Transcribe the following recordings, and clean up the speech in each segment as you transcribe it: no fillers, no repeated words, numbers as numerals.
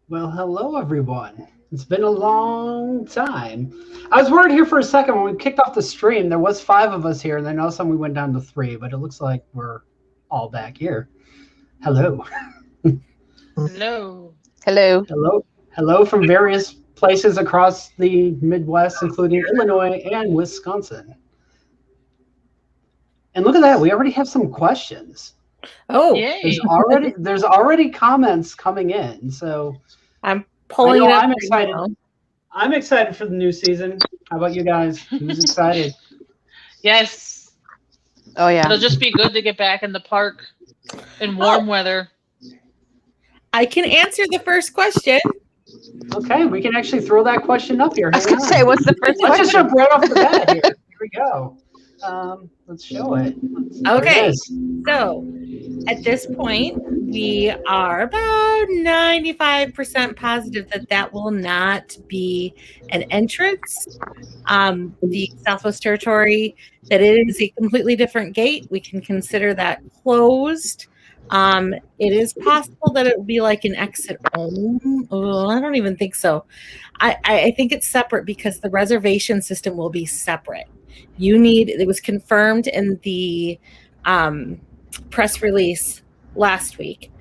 Well, hello everyone. It's been a long time. I was worried here for a second when we kicked off the stream. There was five of us here, and then all of a sudden we went down to three. But it looks like we're all back here. Hello, Hello. Hello. hello from various places across the Midwest, including Illinois and Wisconsin. And look at that, we already have some questions. Oh, Yay. There's already comments coming in. So I'm pulling it up. I'm right excited. now. I'm excited for the new season. How about you guys? Who's excited? Yes. Oh yeah. It'll just be good to get back in the park in warm weather. I can answer the first question. Okay, we can actually throw that question up here. I was gonna say, what's the first Let's just question? jump right off the bat here. Here we go. Let's show it. Okay. So at this point, we are about 95% positive that that will not be an entrance. The Southwest Territory, that it is a completely different gate. We can consider that closed. It is possible that it would be like an exit only. Oh, I don't even think so. I think it's separate because the reservation system will be separate. It was confirmed in the press release last week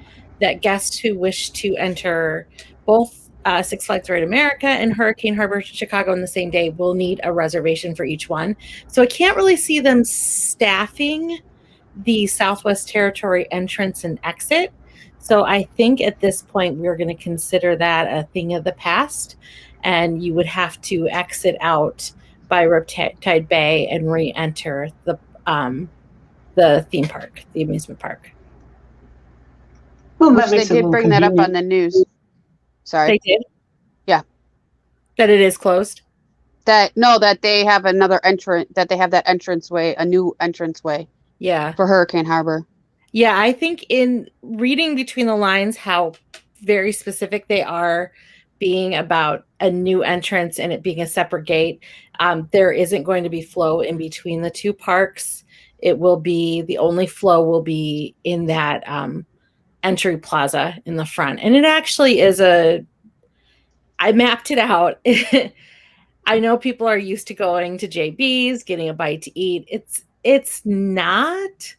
that guests who wish to enter both Six Flags Great America and Hurricane Harbor Chicago on the same day will need a reservation for each one. So I can't really see them staffing the Southwest Territory entrance and exit. So I think at this point we're going to consider that a thing of the past, and you would have to exit out by Riptide Bay and re-enter the theme park, the amusement park. Well, Which they did bring that up on the news. Sorry. They did? Yeah. That it is closed? That they have another entrance, that they have that entranceway, a new entranceway. Yeah. For Hurricane Harbor. Yeah, I think in reading between the lines how very specific they are being about a new entrance and it being a separate gate, there isn't going to be flow in between the two parks. It will be, the only flow will be in that entry plaza in the front. And it actually is I mapped it out. I know people are used to going to JB's, getting a bite to eat. It's not,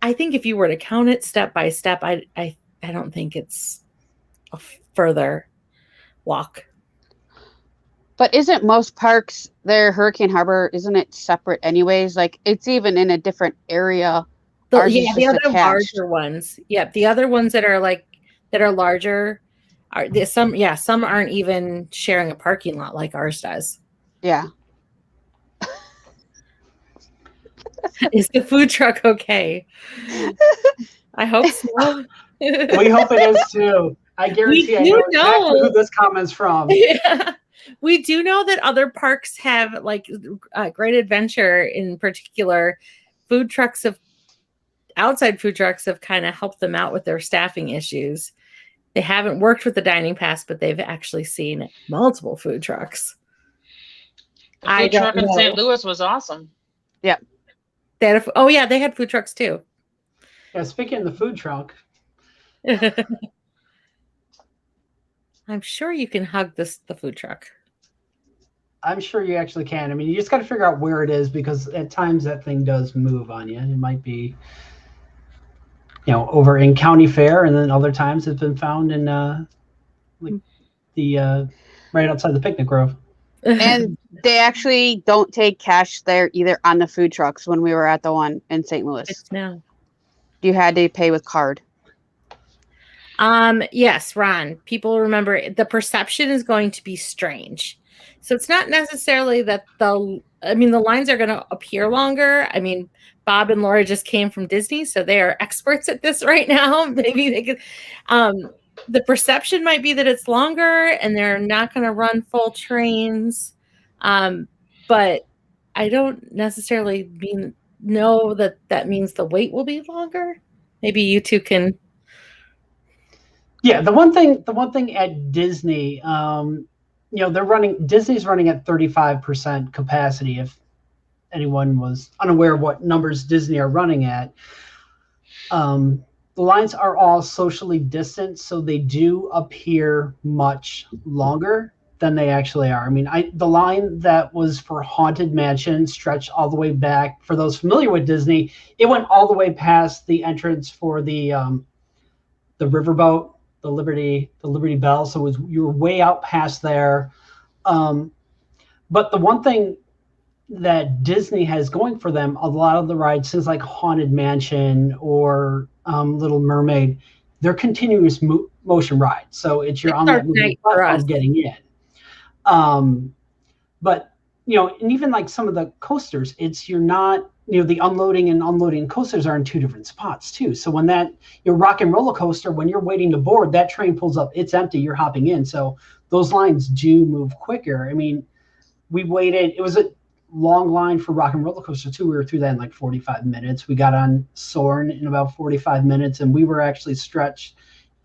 I think if you were to count it step by step, I don't think it's a further walk. But isn't most parks there, Hurricane Harbor, isn't it separate anyways? Like it's even in a different area. The other larger ones. Yeah, the other ones that are larger some aren't even sharing a parking lot like ours does. Yeah. Is the food truck okay? I hope so. We hope it is too. I guarantee I know exactly who this comment's from. Yeah. We do know that other parks have, like Great Adventure in particular, outside food trucks have kind of helped them out with their staffing issues. They haven't worked with the dining pass, but they've actually seen multiple food trucks. The food truck in St. Louis was awesome. Yeah. They had food trucks too. Yeah, speaking of the food truck. I'm sure you can hug the food truck. I'm sure you actually can. I mean, you just got to figure out where it is because at times that thing does move on you. It might be, over in County Fair, and then other times it's been found in right outside the picnic grove. And they actually don't take cash there either on the food trucks when we were at the one in St. Louis. No. You had to pay with card. Yes, Ron. People remember the perception is going to be strange. So it's not necessarily that the lines are going to appear longer. I mean, Bob and Laura just came from Disney, so they are experts at this right now. Maybe they could, the perception might be that it's longer and they're not going to run full trains. But I don't necessarily know that means the wait will be longer. Maybe you two can. Yeah, the one thing at Disney, Disney's running at 35% capacity. If anyone was unaware of what numbers Disney are running at, the lines are all socially distant, so they do appear much longer than they actually are. I mean, the line that was for Haunted Mansion stretched all the way back. For those familiar with Disney, it went all the way past the entrance for the riverboat, the Liberty Bell. So you were way out past there. But the one thing that Disney has going for them, a lot of the rides, things like Haunted Mansion or Little Mermaid, they're continuous motion rides. So you're on that moving platform getting in. But, and even like some of the coasters, you're not, the unloading and unloading coasters are in two different spots too. So when your Rock and Roller Coaster, when you're waiting to board, that train pulls up, it's empty, you're hopping in. So those lines do move quicker. I mean, we waited, it was a long line for Rock and Roller Coaster too. We were through that in like 45 minutes. We got on Soarin' in about 45 minutes, and we were actually stretched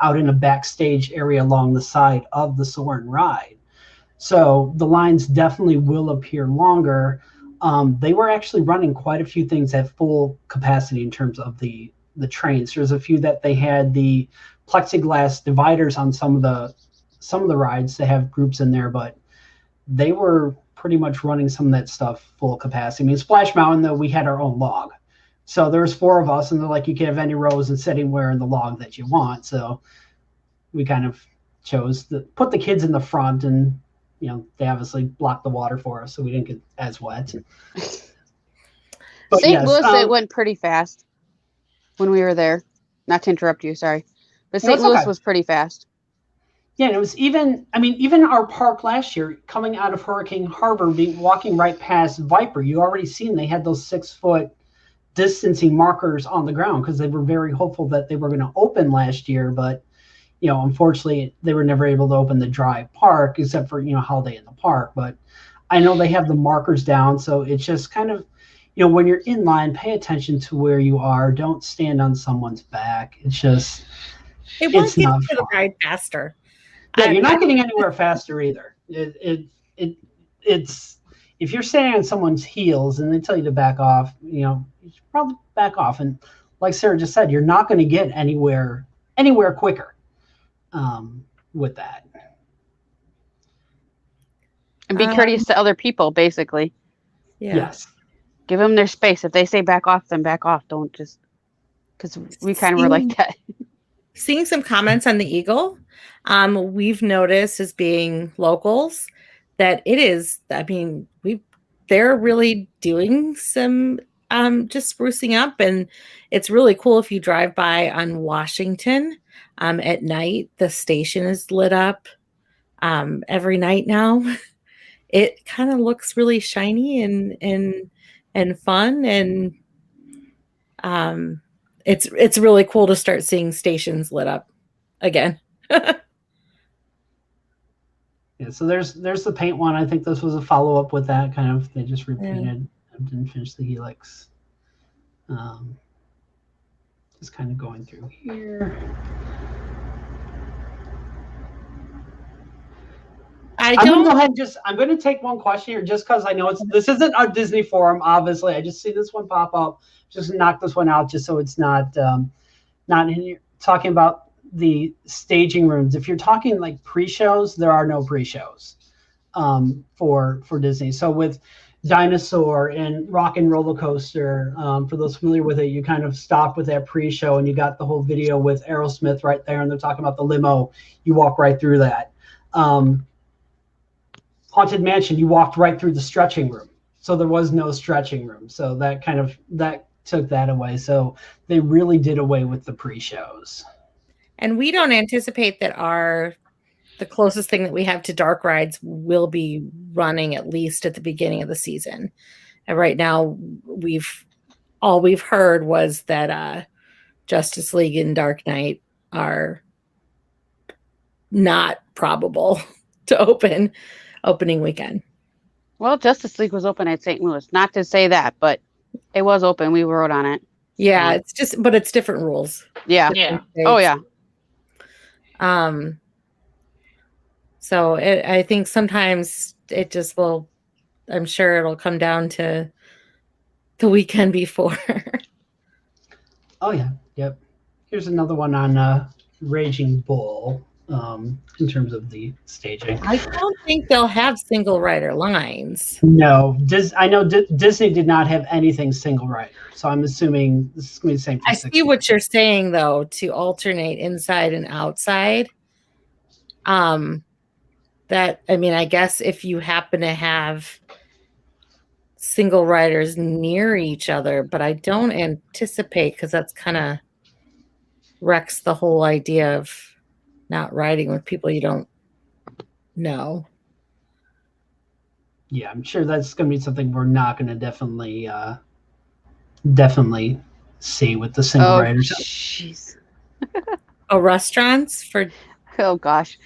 out in a backstage area along the side of the Soarin' ride. So the lines definitely will appear longer. They were actually running quite a few things at full capacity in terms of the trains. There's a few that they had the plexiglass dividers on some of the rides to have groups in there, but they were pretty much running some of that stuff full capacity. I mean, Splash Mountain, though, we had our own log. So there was 4 of us, and they're like, you can have any rows and sit anywhere in the log that you want. So we kind of chose to put the kids in the front, and they obviously blocked the water for us, so we didn't get as wet. St. Louis, it went pretty fast when we were there. Not to interrupt you, sorry. But St. Louis was pretty fast. Yeah, and it was even our park last year, coming out of Hurricane Harbor, walking right past Viper, you already seen they had those 6-foot distancing markers on the ground because they were very hopeful that they were going to open last year, but unfortunately, they were never able to open the dry park except for, Holiday in the Park. But I know they have the markers down. So it's just kind of, when you're in line, pay attention to where you are. Don't stand on someone's back. It's just, it's not fun. The ride faster. Yeah, you're not getting anywhere faster either. It's if you're standing on someone's heels and they tell you to back off, you should probably back off. And like Sarah just said, you're not going to get anywhere quicker. With that, and be courteous to other people, basically. Yeah. Yes, give them their space. If they say back off, then back off. Don't just, because we kind of were like that. Seeing some comments on the Eagle, we've noticed as being locals that it is. I mean, they're really doing some just sprucing up, and it's really cool if you drive by on Washington. At night, the station is lit up every night now. It kind of looks really shiny and fun, and it's really cool to start seeing stations lit up again. Yeah, so there's the paint one. I think this was a follow-up with that kind of. They just repainted, didn't finish the helix. Just kind of going through here. I'm going to go ahead and I'm going to take one question here just because I know this isn't a Disney forum, obviously. I just see this one pop up. Just knock this one out just so it's not in here. Talking about the staging rooms. If you're talking like pre-shows, there are no pre-shows for Disney. So with Dinosaur and Rock and Roller Coaster, for those familiar with it, you kind of stop with that pre-show and you got the whole video with Aerosmith right there, and they're talking about the limo. You walk right through that. Haunted Mansion, you walked right through the stretching room. So there was no stretching room. So that took that away. So they really did away with the pre-shows. And we don't anticipate that the closest thing that we have to dark rides will be running at least at the beginning of the season. And right now, all we've heard was that Justice League and Dark Knight are not probable to opening weekend. Well, Justice League was open at St. Louis. Not to say that, but it was open. We wrote on it. Yeah, it's different rules. Yeah. Different states. Oh yeah. So I think sometimes it just will. I'm sure it'll come down to the weekend before. Oh yeah. Yep. Here's another one on Raging Bull in terms of the staging. I don't think they'll have single rider lines. No, I know Disney did not have anything single rider, so I'm assuming this is going to be the same for I 60. see what you're saying, though, to alternate inside and outside. That, I mean, I guess if you happen to have single riders near each other, but I don't anticipate, because that's kind of wrecks the whole idea of not riding with people you don't know. Yeah, I'm sure that's going to be something we're not going to definitely see with the single riders. Jeez. Oh, restaurants for Oh gosh.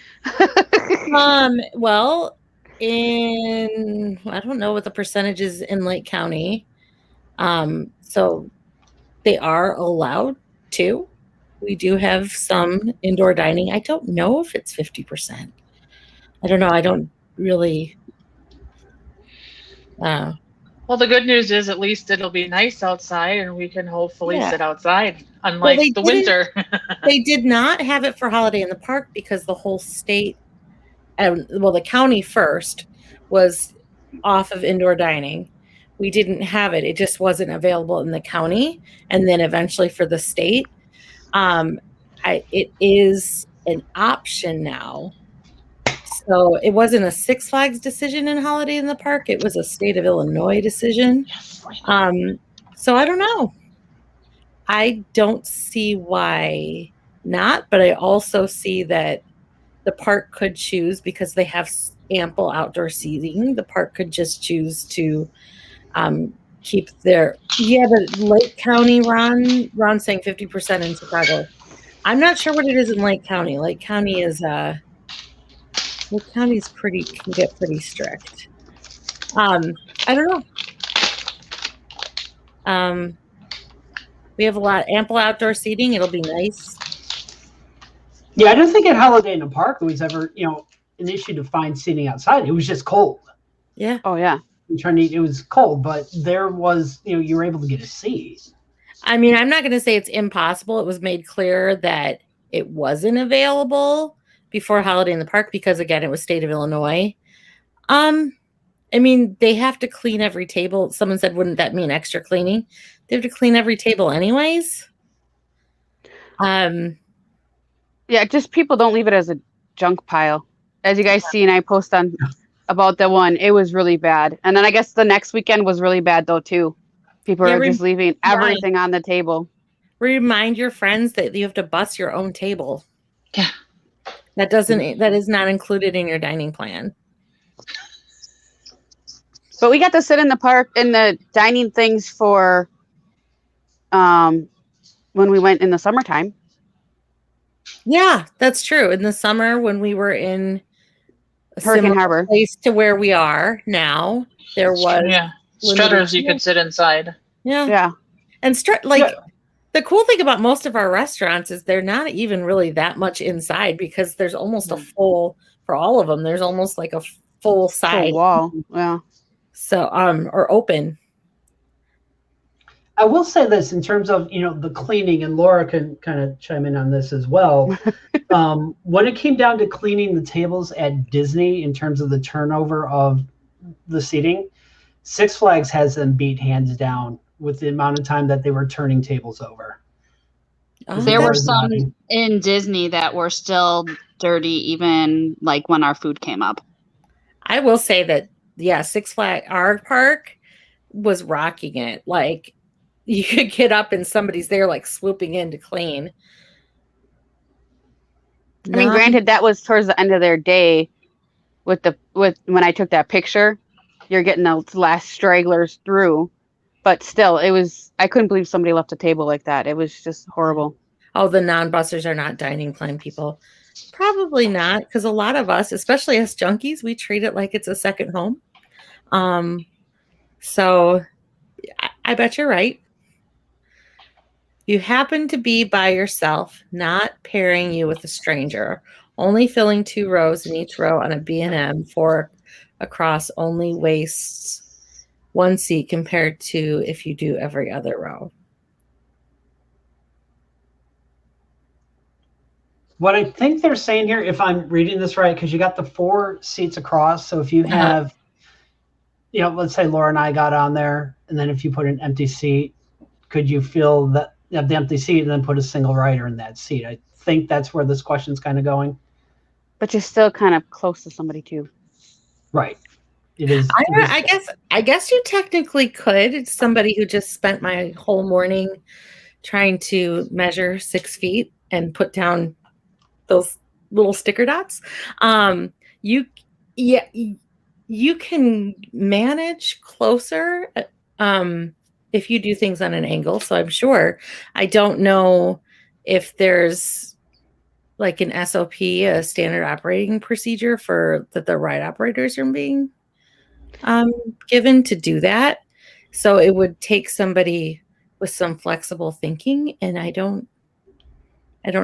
well, I don't know what the percentage is in Lake County. So they are allowed to. We do have some indoor dining. I don't know if it's 50%. I don't know. I don't really. Well, the good news is at least it'll be nice outside and we can hopefully sit outside, unlike the winter. They did not have it for Holiday in the Park because the whole state, the county first was off of indoor dining. We didn't have it. It just wasn't available in the county. And then eventually for the state, it is an option now. So it wasn't a Six Flags decision in Holiday in the Park. It was a state of Illinois decision. Yes. So I don't know. I don't see why not, but I also see that the park could choose, because they have ample outdoor seating. The park could just choose to keep their but Lake County, Ron's saying 50% in Chicago. I'm not sure what it is in Lake County. Lake County is Lake County's can get pretty strict. I don't know. We have ample outdoor seating. It'll be nice. Yeah, I don't think at Holiday in the Park it was ever, an issue to find seating outside. It was just cold. Yeah. Oh yeah. It was cold, but there was, you were able to get a seat. I mean, I'm not going to say it's impossible. It was made clear that it wasn't available before Holiday in the Park because, again, it was state of Illinois. I mean, they have to clean every table. Someone said, wouldn't that mean extra cleaning? They have to clean every table anyways. Yeah, just people don't leave it as a junk pile. As you guys see, and I post on about the one, it was really bad. And then I guess the next weekend was really bad though too. People are just leaving everything on the table. Remind your friends that you have to bus your own table. Yeah. That is not included in your dining plan. But we got to sit in the park in the dining things for when we went in the summertime. Yeah, that's true. In the summer when we were in Hurricane Harbor place to where we are now, there was strutters you could sit inside. Yeah. And the cool thing about most of our restaurants is they're not even really that much inside, because there's almost a full, for all of them, there's almost like a full side wall. Yeah. So, or open. I will say this in terms of, the cleaning, and Laura can kind of chime in on this as well. When it came down to cleaning the tables at Disney in terms of the turnover of the seating, Six Flags has them beat hands down with the amount of time that they were turning tables over. There were some in Disney that were still dirty, even like when our food came up. I will say that, Six Flags, our park was rocking it. Like, you could get up and somebody's there like swooping in to clean. I mean, granted, that was towards the end of their day with when I took that picture, you're getting the last stragglers through, but still I couldn't believe somebody left a table like that. It was just horrible. Oh, the non-bussers are not dining plan people. Probably not, because a lot of us, especially as junkies, we treat it like it's a second home. So I bet you're right. You happen to be by yourself, not pairing you with a stranger, only filling 2 rows in each row on a B&M, 4 across only wastes 1 seat compared to if you do every other row. What I think they're saying here, if I'm reading this right, because you got the 4 seats across. So if you have, let's say Laura and I got on there, and then if you put an empty seat, could you fill the empty seat and then put a single rider in that seat? I think that's where this question's kind of going. But you're still kind of close to somebody too. Right. It is. I guess you technically could. It's somebody who just spent my whole morning trying to measure 6 feet and put down those little sticker dots. You can manage closer if you do things on an angle. So I'm sure. I don't know if there's like an SOP, a standard operating procedure for that the ride operators are being given to do that. So it would take somebody with some flexible thinking, and I don't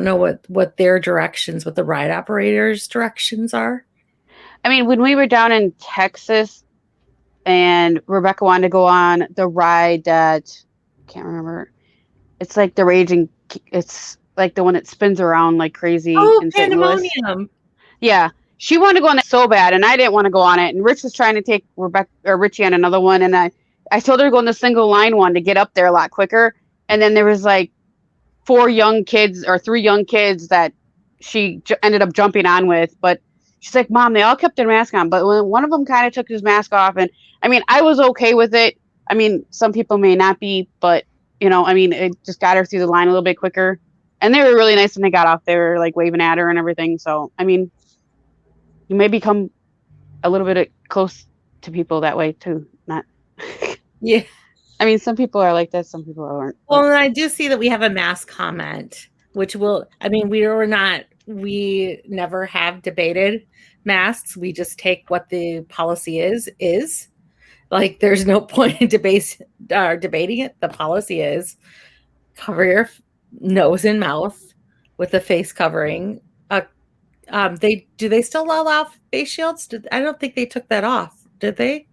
know what their directions, what the ride operators' directions are. I mean, when we were down in Texas and Rebecca wanted to go on the ride that I can't remember. It's like the raging. It's like the one that spins around like crazy. Oh, in St. Louis. Pandemonium. Yeah, she wanted to go on it so bad, and I didn't want to go on it. And Rich was trying to take Richie on another one, and I told her to go on the single line one to get up there a lot quicker. And then there was like 3 young kids that she ended up jumping on with, but she's like, Mom, they all kept their mask on, but when one of them kind of took his mask off, and I mean, I was okay with it. I mean, some people may not be, but it just got her through the line a little bit quicker. And they were really nice when they got off. They were like waving at her and everything. So, I mean, you may become a little bit close to people that way too. Not. Yeah. I mean, some people are like that. Some people aren't. Well, and I do see that we have a mask comment, which we never have debated masks. We just take what the policy is. Like, there's no point in debating it. The policy is cover your nose and mouth with a face covering. Do they still allow face shields? I don't think they took that off. Did they?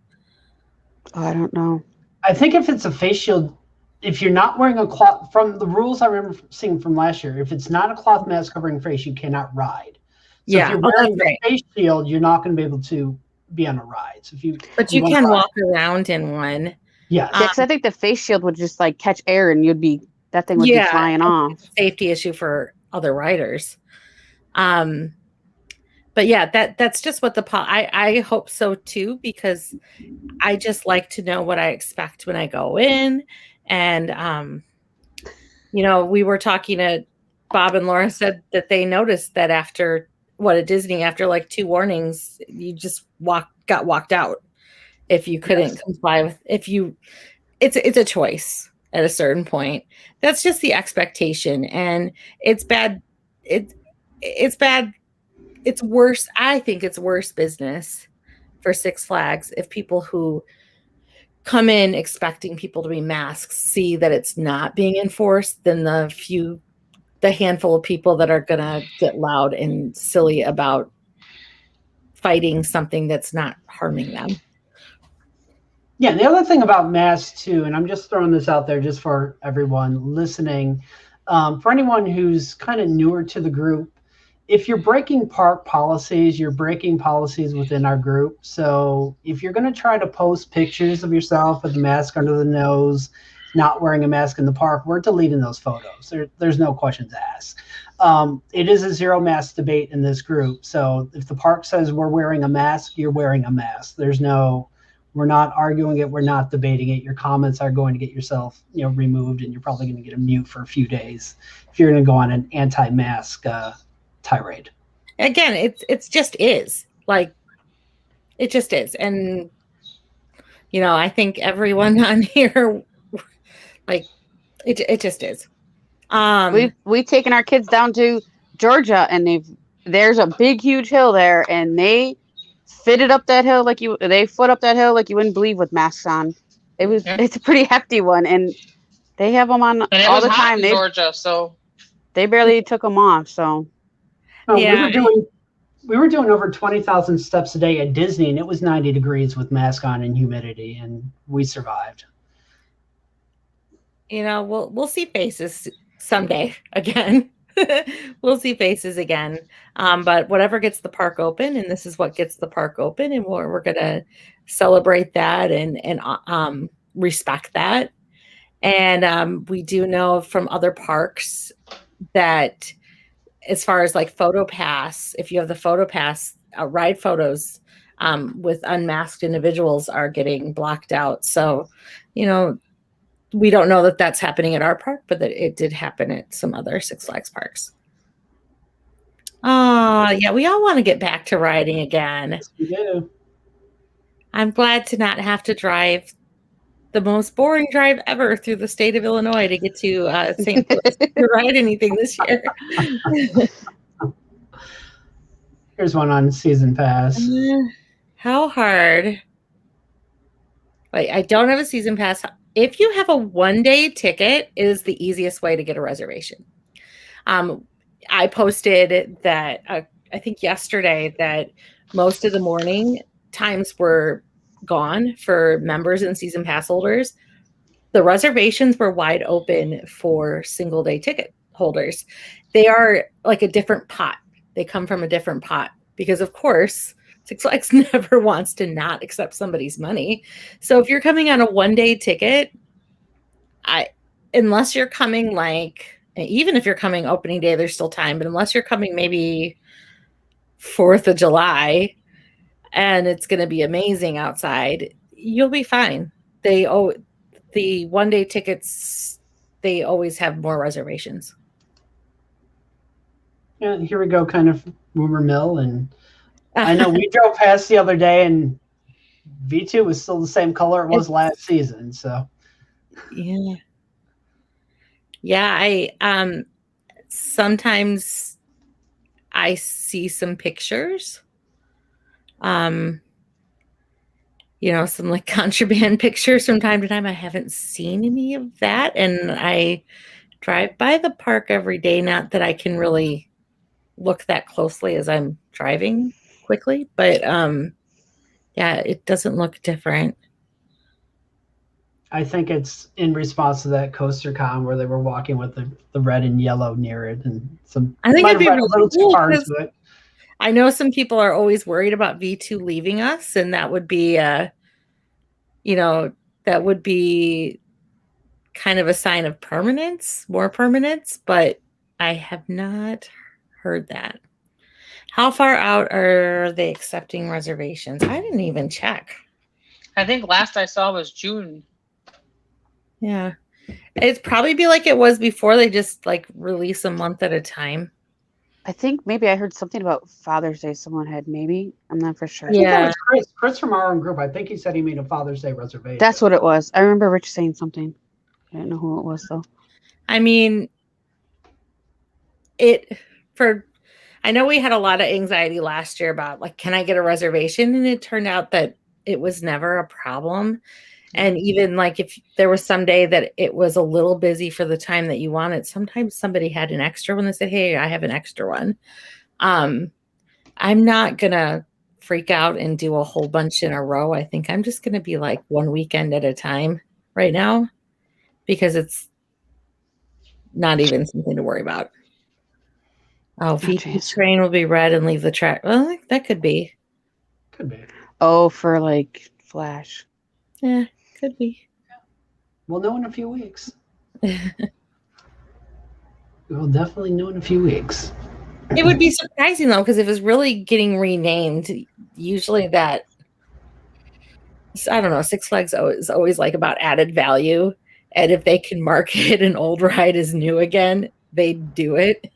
Oh, I don't know. I think if it's a face shield, if you're not wearing a cloth, from the rules I remember seeing from last year, if it's not a cloth mask covering face, you cannot ride. So if you're wearing the face shield, you're not going to be able to be on a ride. So but you can walk around in one. Yeah. Because I think the face shield would just like catch air and that thing would be flying off. Safety issue for other riders. But yeah, that's just what I hope so too, because I just like to know what I expect when I go in. And, we were talking to Bob, and Laura said that they noticed that after Disney, after like 2 warnings, you just got walked out if you couldn't comply with, it's a choice at a certain point. That's just the expectation. And it's bad. It's bad. It's worse. I think it's worse business for Six Flags if people who come in expecting people to be masked see that it's not being enforced than the handful of people that are going to get loud and silly about fighting something that's not harming them. Yeah, the other thing about masks too, and I'm just throwing this out there just for everyone listening, for anyone who's kind of newer to the group, if you're breaking park policies, you're breaking policies within our group. So if you're going to try to post pictures of yourself with a mask under the nose, not wearing a mask in the park, we're deleting those photos. There's no questions asked. It is a 0 mask debate in this group. So if the park says we're wearing a mask, you're wearing a mask. We're not arguing it. We're not debating it. Your comments are going to get yourself, removed, and you're probably going to get a mute for a few days if you're going to go on an anti-mask tirade. Again, it's just is. Like, it just is. And, I think everyone on here, like, it just is. We've taken our kids down to Georgia, and there's a big, huge hill there, and they fitted up that hill they foot up that hill like you wouldn't believe with masks on. It's a pretty hefty one, and they have them on all the time. In Georgia, so they barely took them off. So yeah, we were doing over 20,000 steps a day at Disney, and it was 90 degrees with mask on and humidity, and we survived. We'll see faces someday again. we'll see faces again. But whatever gets the park open, and this is what gets the park open, and we're gonna celebrate that and respect that. And we do know from other parks that as far as like photo pass, if you have the photo pass, ride photos with unmasked individuals are getting blocked out. So, we don't know that that's happening at our park, but that it did happen at some other Six Flags parks. Oh, yeah, we all want to get back to riding again. Yes, we do. I'm glad to not have to drive the most boring drive ever through the state of Illinois to get to St. Louis to ride anything this year. Here's one on season pass. How hard? Wait, I don't have a season pass. If you have a one-day ticket, it is the easiest way to get a reservation. I posted that I think yesterday that most of the morning times were gone for members and season pass holders. The reservations were wide open for single-day ticket holders. They are like a different pot. They come from a different pot because, of course, Six Flags never wants to not accept somebody's money. So if you're coming on a one-day ticket, unless you're coming even if you're coming opening day, there's still time. But unless you're coming maybe 4th of July and it's going to be amazing outside, you'll be fine. The one-day tickets, they always have more reservations. Yeah, here we go, kind of rumor mill, and I know we drove past the other day, and V2 was still the same color it was last season. So, I sometimes I see some pictures, some like contraband pictures from time to time. I haven't seen any of that, and I drive by the park every day. Not that I can really look that closely as I'm driving quickly, but it doesn't look different. I think it's in response to that coaster con where they were walking with the red and yellow near it, and I think it'd be really cool cars, but I know some people are always worried about V2 leaving us, and that would be that would be kind of a sign of more permanence, but I have not heard that. How far out are they accepting reservations? I didn't even check. I think last I saw was June. Yeah. It'd probably be like it was before. They just release a month at a time. I think maybe I heard something about Father's Day. Someone had maybe. I'm not for sure. Yeah. Chris from our own group. I think he said he made a Father's Day reservation. That's what it was. I remember Rich saying something. I don't know who it was though. I mean, I know we had a lot of anxiety last year about can I get a reservation? And it turned out that it was never a problem. And even if there was some day that it was a little busy for the time that you wanted, sometimes somebody had an extra one. They said, hey, I have an extra one. I'm not going to freak out and do a whole bunch in a row. I think I'm just going to be one weekend at a time right now because it's not even something to worry about. Oh, V2 train will be red and leave the track. Well, that could be. Could be. Oh, for Flash. Yeah, could be. We'll know in a few weeks. We'll definitely know in a few weeks. It would be surprising though, because if it's really getting renamed, usually that, I don't know, Six Flags is always about added value. And if they can market an old ride as new again, they do it.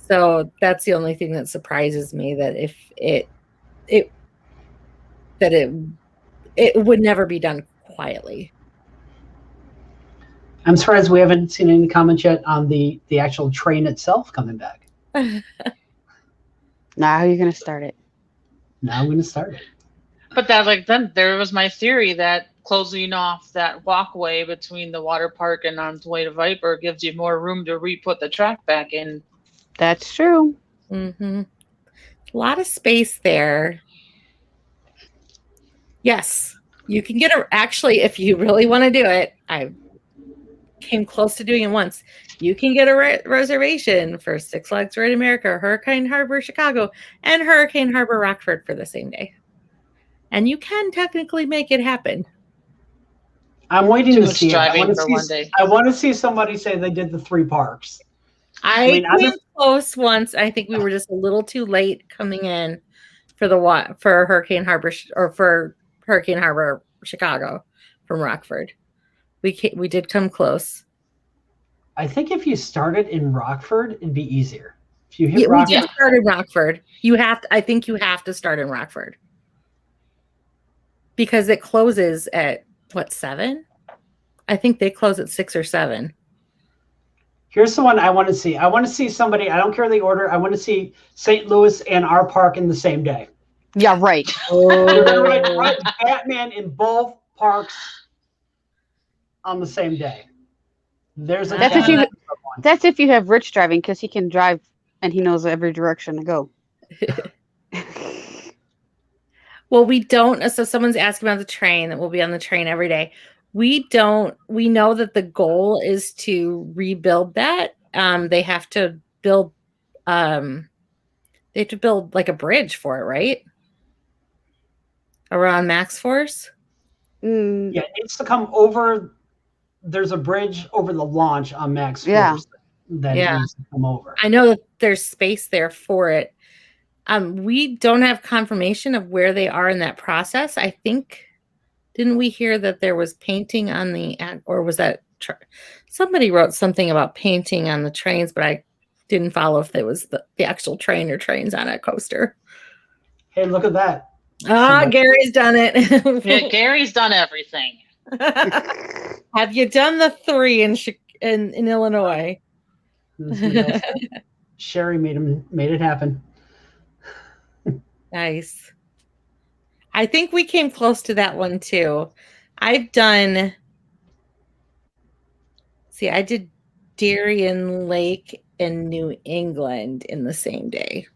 So that's the only thing that surprises me, that if it would never be done quietly. I'm surprised we haven't seen any comments yet on the actual train itself coming back. Now you're gonna start it. Now I'm gonna start it. But then there was my theory that closing off that walkway between the water park and on the way to Viper gives you more room to re-put the track back in. That's true. Mm-hmm. A lot of space there. Yes, you can actually, if you really want to do it, I came close to doing it once. You can get a reservation for Six Flags Great America, Hurricane Harbor Chicago, and Hurricane Harbor Rockford for the same day. And you can technically make it happen. I'm waiting Too to much see it. driving for one day. I want to see somebody say they did the 3 parks. I came close once. I think we were just a little too late coming in for Hurricane Harbor for Hurricane Harbor Chicago from Rockford. We did come close. I think if you started in Rockford, it'd be easier. If you hit We Rockford, did start in Rockford. I think you have to start in Rockford because it closes at what, 7? I think they close at 6 or 7. Here's the one I want to see. I want to see somebody. I don't care the order. I want to see St. Louis and our park in the same day. Yeah, right. You're gonna write Batman in both parks on the same day. There's a That's if you have Rich driving, because he can drive and he knows every direction to go. Well, we don't. So someone's asking about the train, that we'll be on the train every day. We know that the goal is to rebuild that. They have to build like a bridge for it, right? Around Max Force. Yeah, it needs to come over. There's a bridge over the launch on Max Force that it needs to come over. I know that there's space there for it. We don't have confirmation of where they are in that process. I think, didn't we hear that there was painting on or was that somebody wrote something about painting on the trains, but I didn't follow if it was the actual train or trains on a coaster. Hey, look at that. Gary's done it. Yeah, Gary's done everything. Have you done the 3 in Illinois? Sherry made it happen. Nice. I think we came close to that one too. I did Darien Lake and New England in the same day.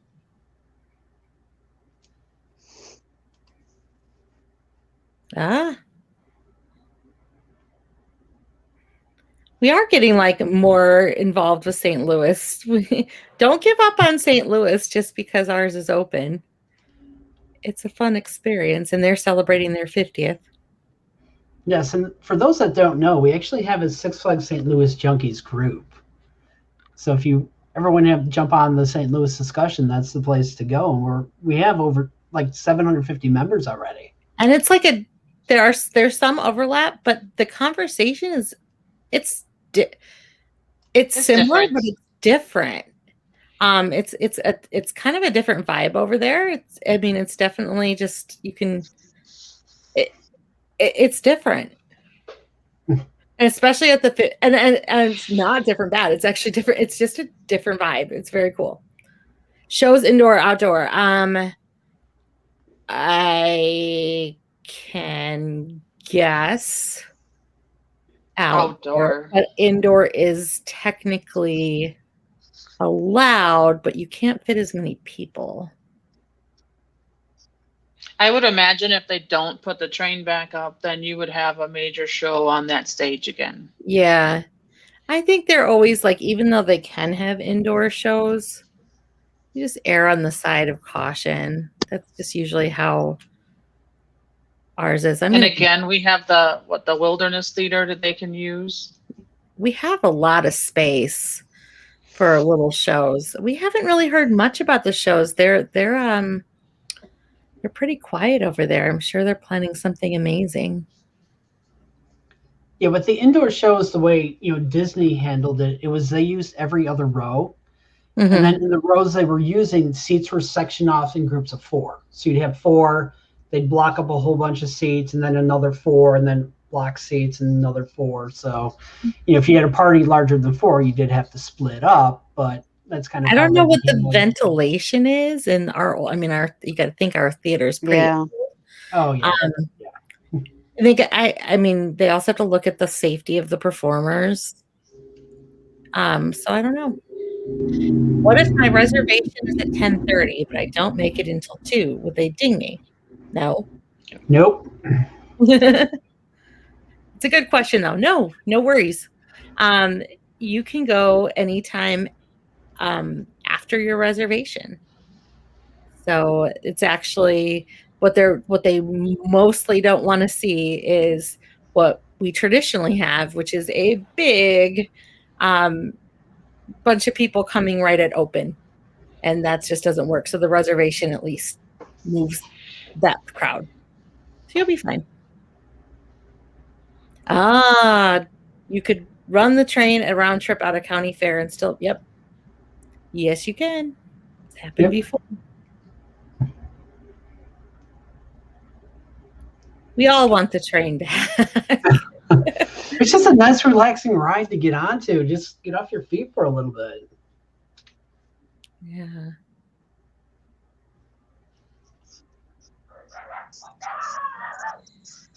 We are getting more involved with St. Louis. Don't give up on St. Louis just because ours is open. It's a fun experience, and they're celebrating their 50th. Yes, and for those that don't know, we actually have a Six Flags St. Louis Junkies group. So if you ever want to jump on the St. Louis discussion, that's the place to go. And we have over 750 members already. And it's there's some overlap, but the conversation is it's similar, different. but it's different. It's kind of a different vibe over there. It's definitely just it's different, and especially at and it's not different bad. It's actually different. It's just a different vibe. It's very cool. Shows indoor, outdoor. I can guess outdoor, but indoor is technically allowed, but you can't fit as many people. I would imagine if they don't put the train back up, then you would have a major show on that stage again. Yeah. I think they're always even though they can have indoor shows, you just err on the side of caution. That's just usually how ours is. And again, we have the Wilderness Theater that they can use. We have a lot of space for little shows. We haven't really heard much about the shows. They're pretty quiet over there. I'm sure they're planning something amazing. Yeah, with the indoor shows, the way Disney handled it, they used every other row. Mm-hmm. And then in the rows they were using, seats were sectioned off in groups of 4. So you'd have 4, they'd block up a whole bunch of seats, and then another 4, and then block seats and another 4. So, if you had a party larger than 4, you did have to split up, but that's kind of. I don't know what the ventilation is in our. You got to think our theater's pretty. Yeah. Oh yeah. I think they also have to look at the safety of the performers. So I don't know. What if my reservation is at 10:30, but I don't make it until 2? Would they ding me? No. Nope. It's a good question though. No worries. You can go anytime after your reservation. So it's actually what they mostly don't want to see is what we traditionally have, which is a big bunch of people coming right at open, and that just doesn't work. So the reservation at least moves that crowd. So you'll be fine. You could run the train a round trip out of county fair and still, yep. Yes, you can. It's happened before. We all want the train back. It's just a nice, relaxing ride to get onto. Just get off your feet for a little bit. Yeah.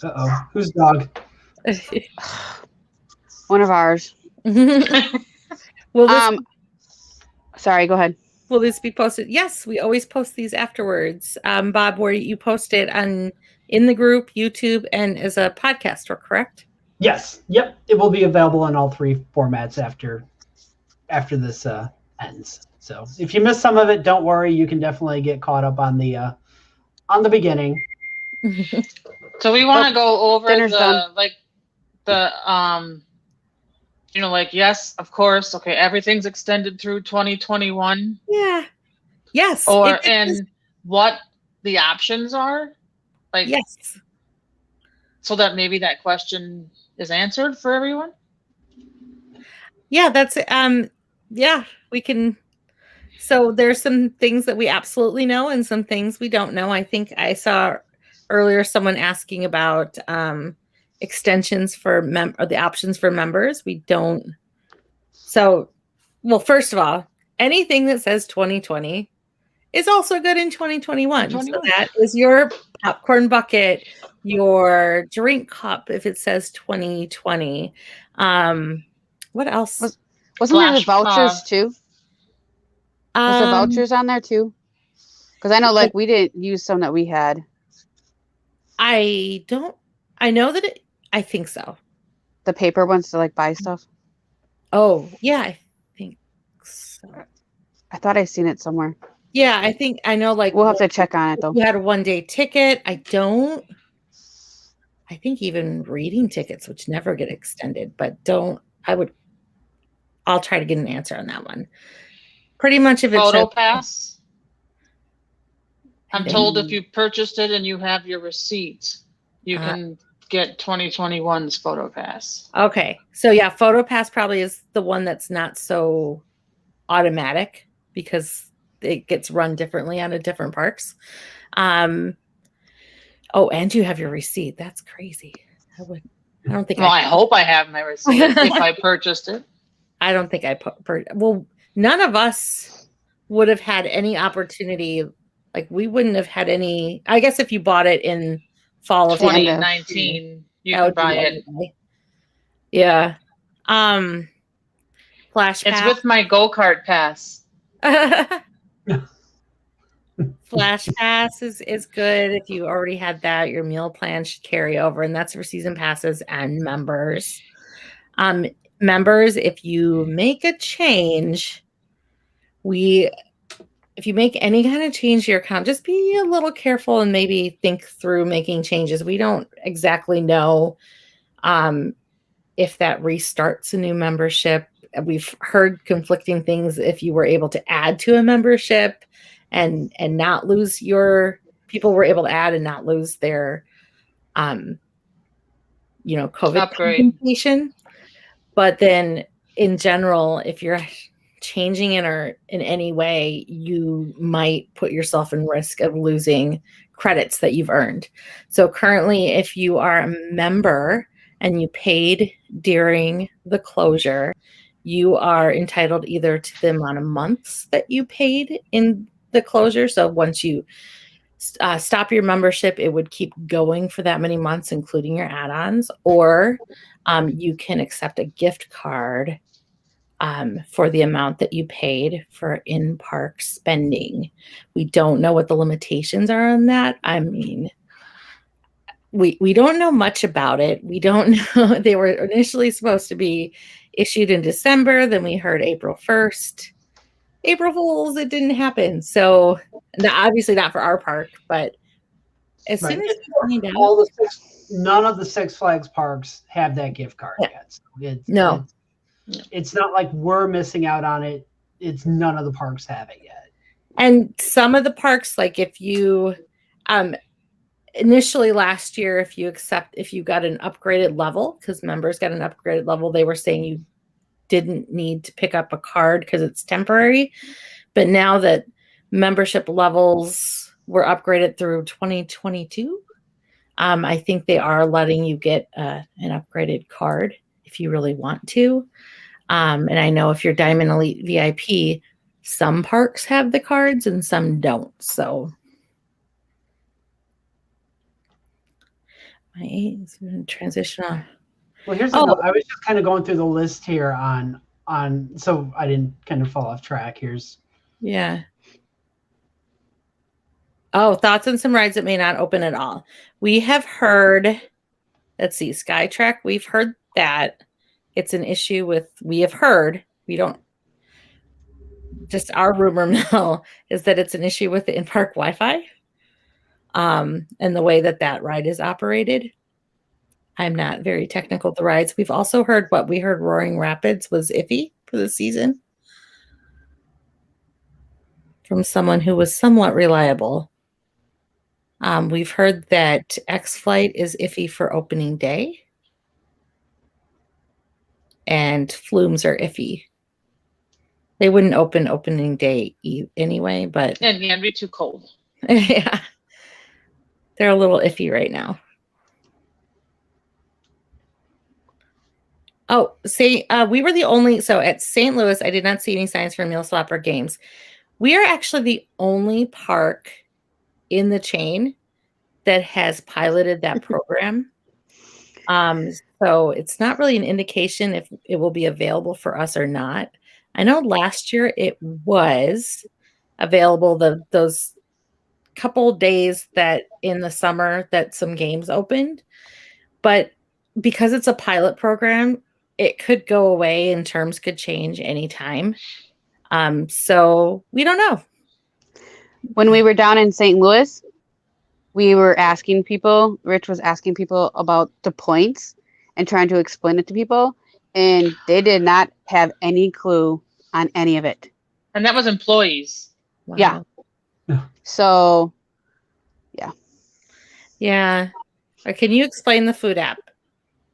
Uh-oh. Whose dog? One of ours. Sorry, go ahead. Will this be posted? Yes, we always post these afterwards. Bob, where you post it in the group, YouTube, and as a podcast, correct? Yes. Yep. It will be available in all three formats after this ends. So if you missed some of it, don't worry. You can definitely get caught up on the beginning. So we want to go over yes, of course. Okay, everything's extended through 2021. Yeah. Yes. And what the options are. Yes. So that maybe that question is answered for everyone. Yeah, that's we can. So there's some things that we absolutely know and some things we don't know. I think I saw earlier someone asking about extensions for or the options for members. We don't. So, well, first of all, anything that says 2020 is also good in 2021. So that is your popcorn bucket, your drink cup if it says 2020. What else? Wasn't there the vouchers too? Was the vouchers on there too? Because I know we didn't use some that we had. I know that I think so. The paper ones to buy stuff? Oh, yeah, I think so. I thought I seen it somewhere. Yeah, I know we'll have to check on it though. You had a 1-day ticket. I think even reading tickets, which never get extended, but I'll try to get an answer on that one. Pretty much if it's photo pass. I'm told if you purchased it and you have your receipt, you can get 2021's photo pass. Okay. So yeah, photo pass probably is the one that's not so automatic because it gets run differently out of different parks. And you have your receipt. That's crazy. I don't think. Well, I hope I have my receipt if I purchased it. I don't think I well, none of us would have had any opportunity. We wouldn't have had any. I guess if you bought it in fall of 2019, you can buy it. Yeah. Flash Pass. It's with my go-kart pass. Flash Pass is good. If you already had that, your meal plan should carry over, and that's for season passes and members. Members, if you make a change, if you make any kind of change to your account, just be a little careful and maybe think through making changes. We don't exactly know if that restarts a new membership. We've heard conflicting things if you were able to add to a membership and not lose people were able to add and not lose their COVID compensation. But then in general, if you're changing it or in any way, you might put yourself in risk of losing credits that you've earned. So currently, if you are a member and you paid during the closure, you are entitled either to the amount of months that you paid in the closure. So once you stop your membership, it would keep going for that many months, including your add-ons, or you can accept a gift card for the amount that you paid for in-park spending. We don't know what the limitations are on that. I mean, we don't know much about it. We don't know. They were initially supposed to be issued in December. Then we heard April 1st. April Fools, it didn't happen. So obviously not for our park, but as soon as we find out, none of the Six Flags parks have that gift card yet. So it's not like we're missing out on it. It's none of the parks have it yet. And some of the parks, like if you initially last year, if you got an upgraded level, because members got an upgraded level, they were saying you didn't need to pick up a card because it's temporary. But now that membership levels were upgraded through 2022, I think they are letting you get an upgraded card if you really want to. And I know if you're Diamond Elite VIP, some parks have the cards and some don't. So my transitional. Well, here's I was just kind of going through the list here on so I didn't kind of fall off track. Oh, thoughts on some rides that may not open at all. We have heard, let's see, SkyTrack. We've heard that it's an issue with, just our rumor mill is that it's an issue with the in-park Wi-Fi and the way that ride is operated. I'm not very technical with the rides. We've also heard Roaring Rapids was iffy for the season from someone who was somewhat reliable. We've heard that X-Flight is iffy for opening day. And Flumes are iffy. They wouldn't open opening day anyway, but... And it'd be too cold. Yeah. They're a little iffy right now. Oh, we were the only... So at St. Louis, I did not see any signs for meal swap or games. We are actually the only park in the chain that has piloted that program. So it's not really an indication if it will be available for us or not. I know last year it was available those couple days that in the summer that some games opened, but because it's a pilot program, it could go away and terms could change anytime. So we don't know. When we were down in St. Louis, we were asking people, Rich was asking people about the points and trying to explain it to people, and they did not have any clue on any of it. And that was employees. Wow. Yeah. So, yeah. Yeah. Can you explain the food app?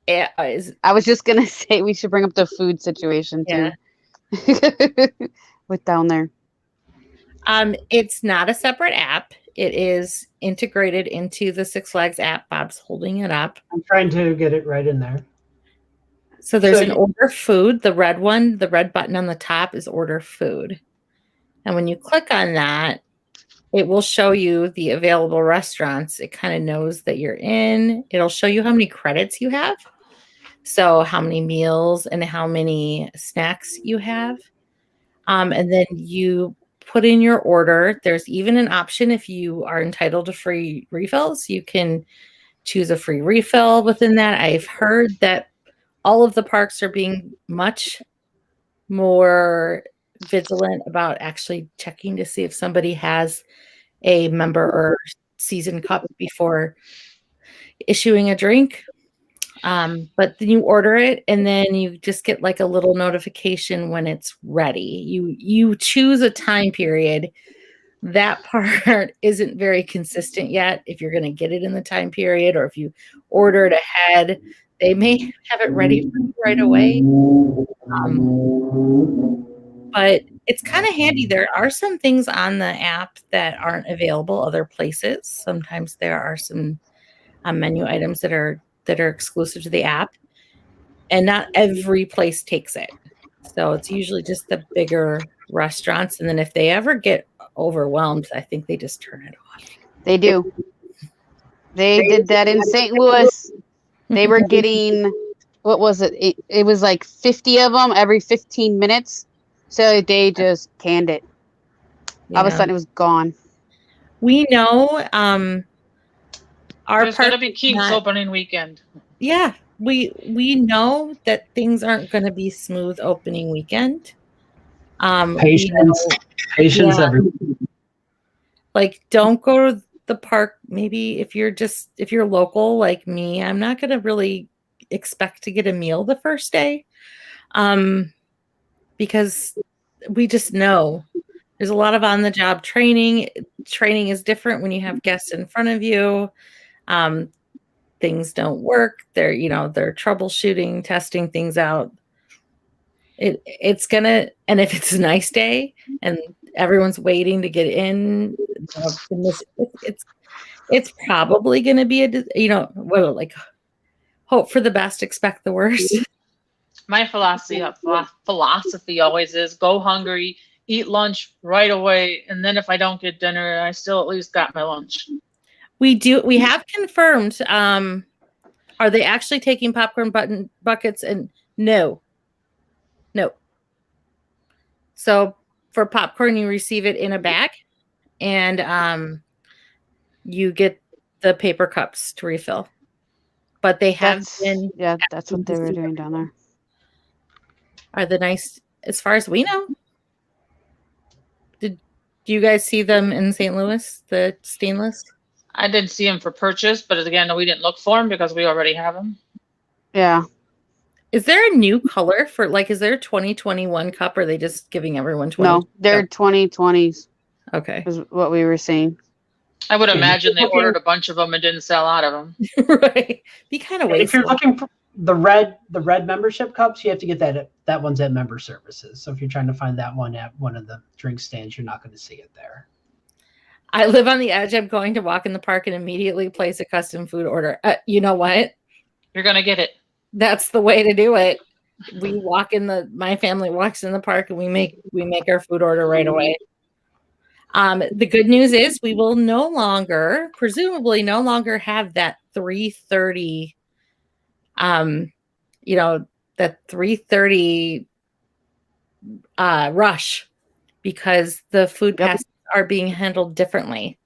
I was just going to say we should bring up the food situation too. Yeah. With down there. It's not a separate app. It is integrated into the Six Flags app. Bob's holding it up. I'm trying to get it right in there. So there's an order food. The red one, the red button on the top is order food. And when you click on that, it will show you the available restaurants. It kind of knows that you're in. It'll show you how many credits you have. So how many meals and how many snacks you have. And then you put in your order. There's even an option if you are entitled to free refills. You can choose a free refill within that. I've heard that all of the parks are being much more vigilant about actually checking to see if somebody has a member or season cup before issuing a drink. But then you order it and then you just get like a little notification when it's ready. You choose a time period. That part isn't very consistent yet. If you're going to get it in the time period or if you order it ahead, they may have it ready for you right away. But it's kind of handy. There are some things on the app that aren't available other places. Sometimes there are some menu items that are exclusive to the app, and not every place takes it. So it's usually just the bigger restaurants. And then if they ever get overwhelmed, I think they just turn it off. They do. They did that in St. Louis. They were getting, what was it? It was like 50 of them every 15 minutes. So they just canned it. All of a sudden it was gone. We know There's going to be King's opening weekend. Yeah. we know that things aren't going to be smooth opening weekend. Patience, patience, Yeah. everyone. Like, don't go to the park. Maybe if you're local like me, I'm not going to really expect to get a meal the first day, because we just know there's a lot of on-the-job training. Training is different when you have guests in front of you. Things don't work. They're troubleshooting, testing things out. It's gonna, and if it's a nice day and everyone's waiting to get in, it's probably gonna be like hope for the best, expect the worst. My philosophy always is go hungry, eat lunch right away, and then if I don't get dinner, I still at least got my lunch. We have confirmed. Are they actually taking popcorn buckets? And no. So for popcorn, you receive it in a bag, and you get the paper cups to refill. But they have been. Yeah, that's what they were doing down there. Are the nice, as far as we know. Do you guys see them in St. Louis, the stainless? I didn't see them for purchase, but again, we didn't look for them because we already have them. Yeah. Is there a new color for, like, is there a 2021 cup, or are they just giving everyone 20? No, they're 2020s. Okay. Is what we were seeing. I would imagine they ordered a bunch of them and didn't sell out of them. Right. Be kind of wasteful. If you're looking for the red membership cups, you have to get that one's at Member Services. So if you're trying to find that one at one of the drink stands, you're not going to see it there. I live on the edge. I'm going to walk in the park and immediately place a custom food order. You know what? You're going to get it. That's the way to do it. My family walks in the park and we make our food order right away. The good news is we will presumably no longer have that 3:30, that 3:30 rush, because the food passes are being handled differently.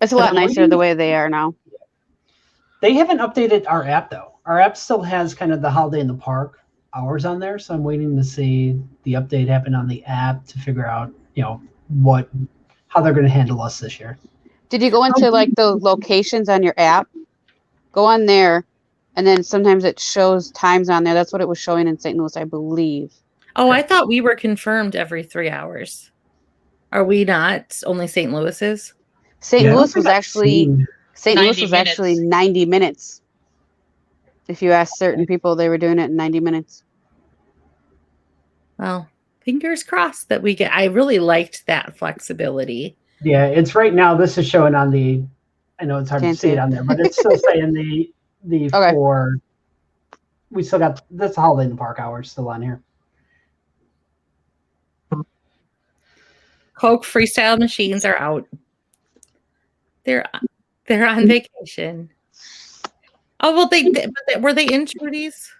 It's a lot nicer the way they are now. They haven't updated our app though. Our app still has kind of the holiday in the park hours on there, so I'm waiting to see the update happen on the app to figure out, how they're going to handle us this year. Did you go into like the locations on your app? Go on there, and then sometimes it shows times on there. That's what it was showing in St. Louis, I believe. Oh, I thought we were confirmed every 3 hours. Are we not? Only St. Louis is? St. Louis was actually 90 minutes. If you ask certain people, they were doing it in 90 minutes. Well, fingers crossed that we get. I really liked that flexibility. Yeah, it's right now. This is showing on the. I know it's hard to see it on there, but it's still saying the okay. four. We still got this holiday in the park hours still on here. Coke freestyle machines are out. They're on vacation. Oh, well, were they in Trudy's?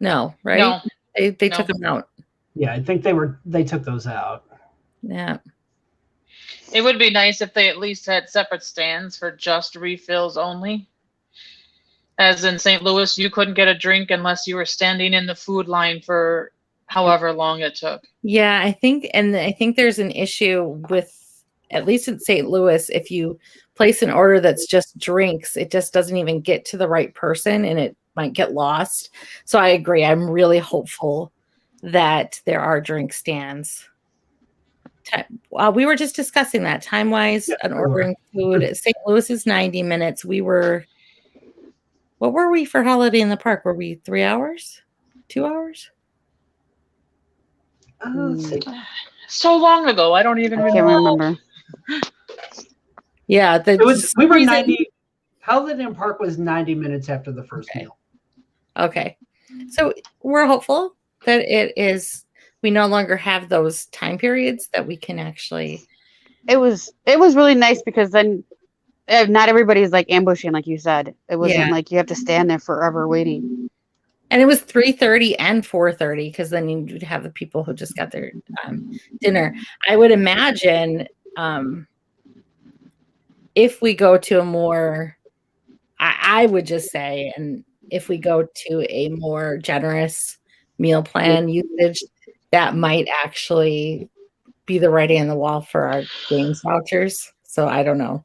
No, right? No. They took them out. Yeah, I think they took those out. Yeah. It would be nice if they at least had separate stands for just refills only. As in St. Louis, you couldn't get a drink unless you were standing in the food line for however long it took. Yeah, I think there's an issue with, at least in St. Louis, if you place an order that's just drinks, it just doesn't even get to the right person and it might get lost. So I agree. I'm really hopeful that there are drink stands. We were just discussing that time-wise and ordering food. St. Louis is 90 minutes. What were we for Holiday in the Park? Were we 3 hours? 2 hours? Let's see. So long ago, I don't even remember. Yeah, we were 90. Holiday in the Park was 90 minutes after the first meal. Okay, so we're hopeful that we no longer have those time periods, that we can actually. It was really nice because then not everybody's like ambushing, like you said. It wasn't like you have to stand there forever waiting. And it was 3:30 and 4:30, because then you'd have the people who just got their dinner. I would imagine if we go to a more I would just say, and if we go to a more generous meal plan usage, that might actually be the writing on the wall for our games vouchers. So I don't know.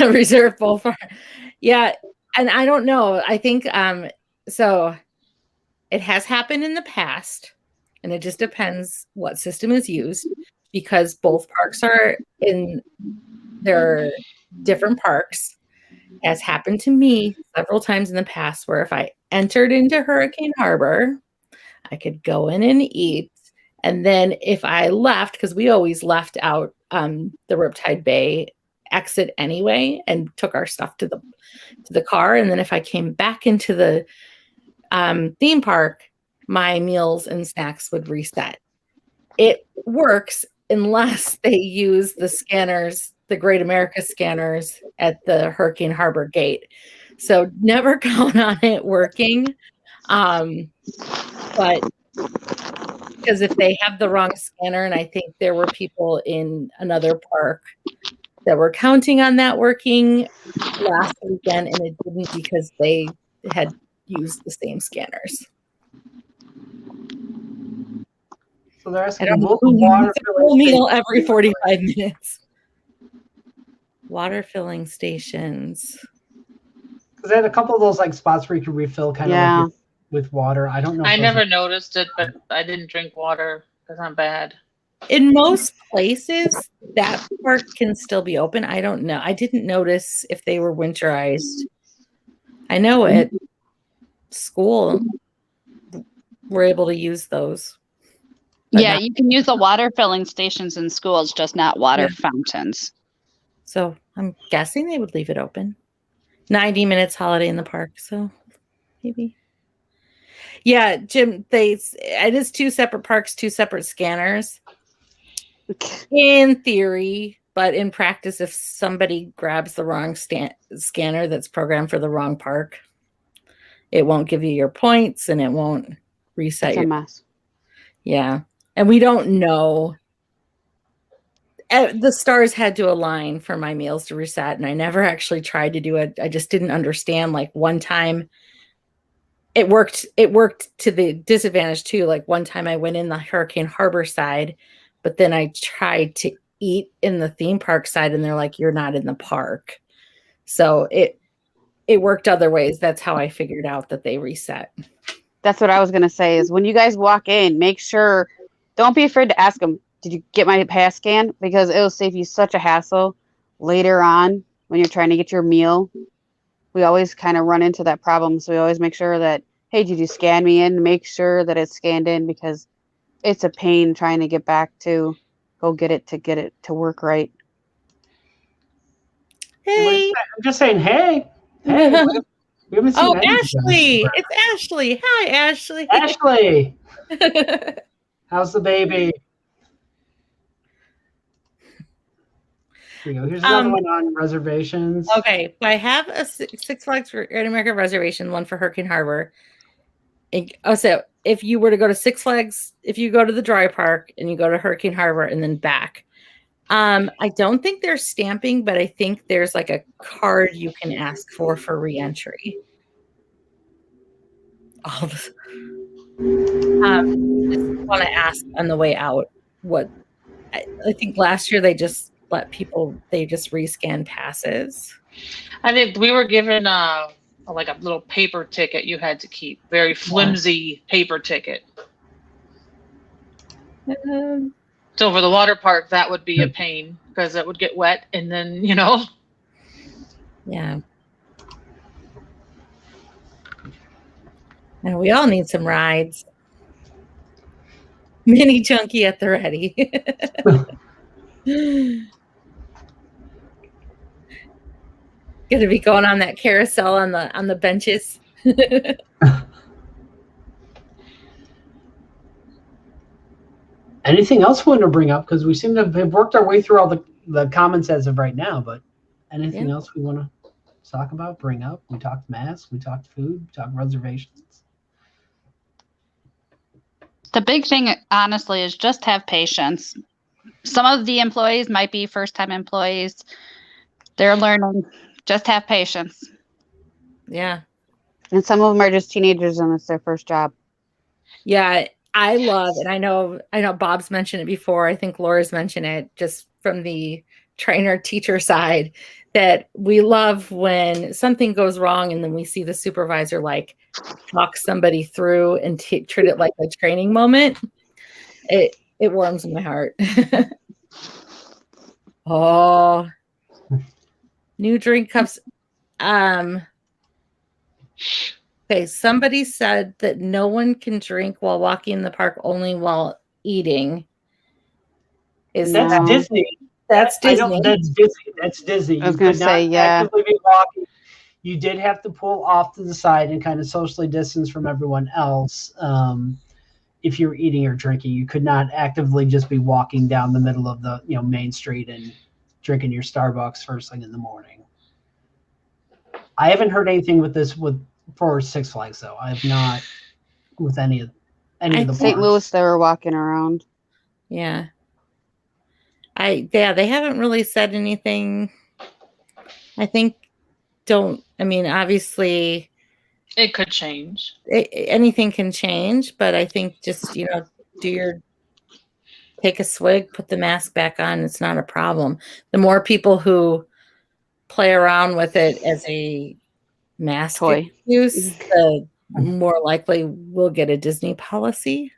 Reserve both for, yeah, and I don't know. I think so it has happened in the past, and it just depends what system is used because both parks are in their different parks. Has happened to me several times in the past where if I entered into Hurricane Harbor, I could go in and eat. And then if I left, because we always left out the Riptide Bay exit anyway and took our stuff to the car. And then if I came back into the theme park, my meals and snacks would reset. It works unless they use the scanners, the Great America scanners at the Hurricane Harbor gate. So never count on it working. But because if they have the wrong scanner, and I think there were people in another park that were counting on that working last weekend, and it didn't because they had used the same scanners. So they're I asking don't know will the water full filling meal every 45 minutes. Water filling stations. Because they had a couple of those like spots where you could refill kind of like with water. I don't know. I never noticed it, but I didn't drink water because I'm bad. In most places, that park can still be open. I don't know. I didn't notice if they were winterized. I know at school we're able to use those. Yeah, you can use the water filling stations in schools, just not water fountains. So I'm guessing they would leave it open. 90 minutes holiday in the park, so maybe. Yeah, Jim, it is 2 separate parks, 2 separate scanners. In theory, but in practice, if somebody grabs the wrong scanner that's programmed for the wrong park, it won't give you your points and it won't reset It's a mess. Yeah. And we don't know. The stars had to align for my meals to reset, and I never actually tried to do it. I just didn't understand. Like one time it worked to the disadvantage too. Like one time I went in the Hurricane Harbor side, but then I tried to eat in the theme park side and they're like, you're not in the park. So it worked other ways. That's how I figured out that they reset. That's what I was going to say is when you guys walk in, make sure, don't be afraid to ask them, did you get my pass scan? Because it'll save you such a hassle later on when you're trying to get your meal. We always kind of run into that problem. So we always make sure that, hey, did you scan me in? Make sure that it's scanned in because it's a pain trying to get back to go get it to work right. Hey. I'm just saying, hey. We haven't seen Ashley. It's Ashley. Hi, Ashley. Ashley. How's the baby? Here we go. Here's another one on reservations. Okay. I have a Six Flags Great America reservation, one for Hurricane Harbor. So if you were to go to Six Flags, if you go to the dry park and you go to Hurricane Harbor and then back, I don't think there's stamping, but I think there's like a card you can ask for reentry. All this. Just want to ask on the way out what I think last year they just let people, they just rescan passes. I think we were given like a little paper ticket you had to keep, very flimsy paper ticket. So for the water park, that would be a pain because it would get wet and then, Yeah. And we all need some rides. Mini Junkie at the ready. Gonna be going on that carousel on the benches. Anything else we want to bring up? Because we seem to have worked our way through all the comments as of right now, but anything else we want to talk about, bring up? We talked masks, we talked food, we talked reservations. The big thing, honestly, is just have patience. Some of the employees might be first-time employees. They're learning. Just have patience. Yeah. And some of them are just teenagers and it's their first job. Yeah, I love, and I know Bob's mentioned it before. I think Laura's mentioned it just from the trainer teacher side, that we love when something goes wrong and then we see the supervisor like talk somebody through and treat it like a training moment. It warms my heart. Oh, new drink cups. Okay, somebody said that no one can drink while walking in the park, only while eating. That's No. Disney. That's I Disney. know that's Disney. That's Disney. I was You gonna could say, not yeah. actively be walking. You did have to pull off to the side and kind of socially distance from everyone else. If you were eating or drinking, you could not actively just be walking down the middle of the main street and drinking your Starbucks first thing in the morning. I haven't heard anything with this for Six Flags though. I have not with any of the St. parks. Louis, they were walking around. Yeah. They haven't really said anything. I think obviously It could change. anything can change, but I think just, take a swig, put the mask back on. It's not a problem. The more people who play around with it as a mask Toy. excuse, the more likely we'll get a Disney policy.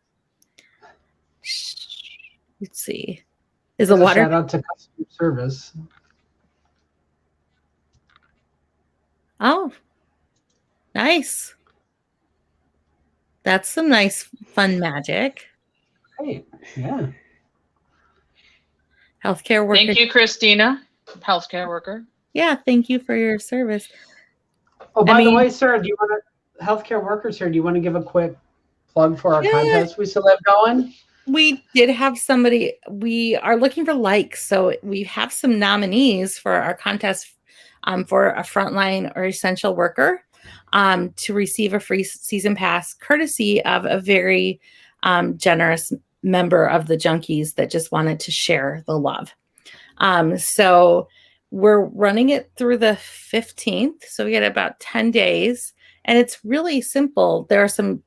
Let's see. Is the water? Shout out to customer service. Oh, nice. That's some nice, fun magic. Hey, yeah. Healthcare worker. Thank you, Christina, healthcare worker. Yeah, thank you for your service. Oh, by the way, Sarah, do you want to, healthcare workers here, do you want to give a quick plug for our contest we still have going? We did have somebody, we are looking for likes. So we have some nominees for our contest for a frontline or essential worker to receive a free season pass, courtesy of a very generous member of the Junkies that just wanted to share the love. So we're running it through the 15th. So we get about 10 days and it's really simple. There are some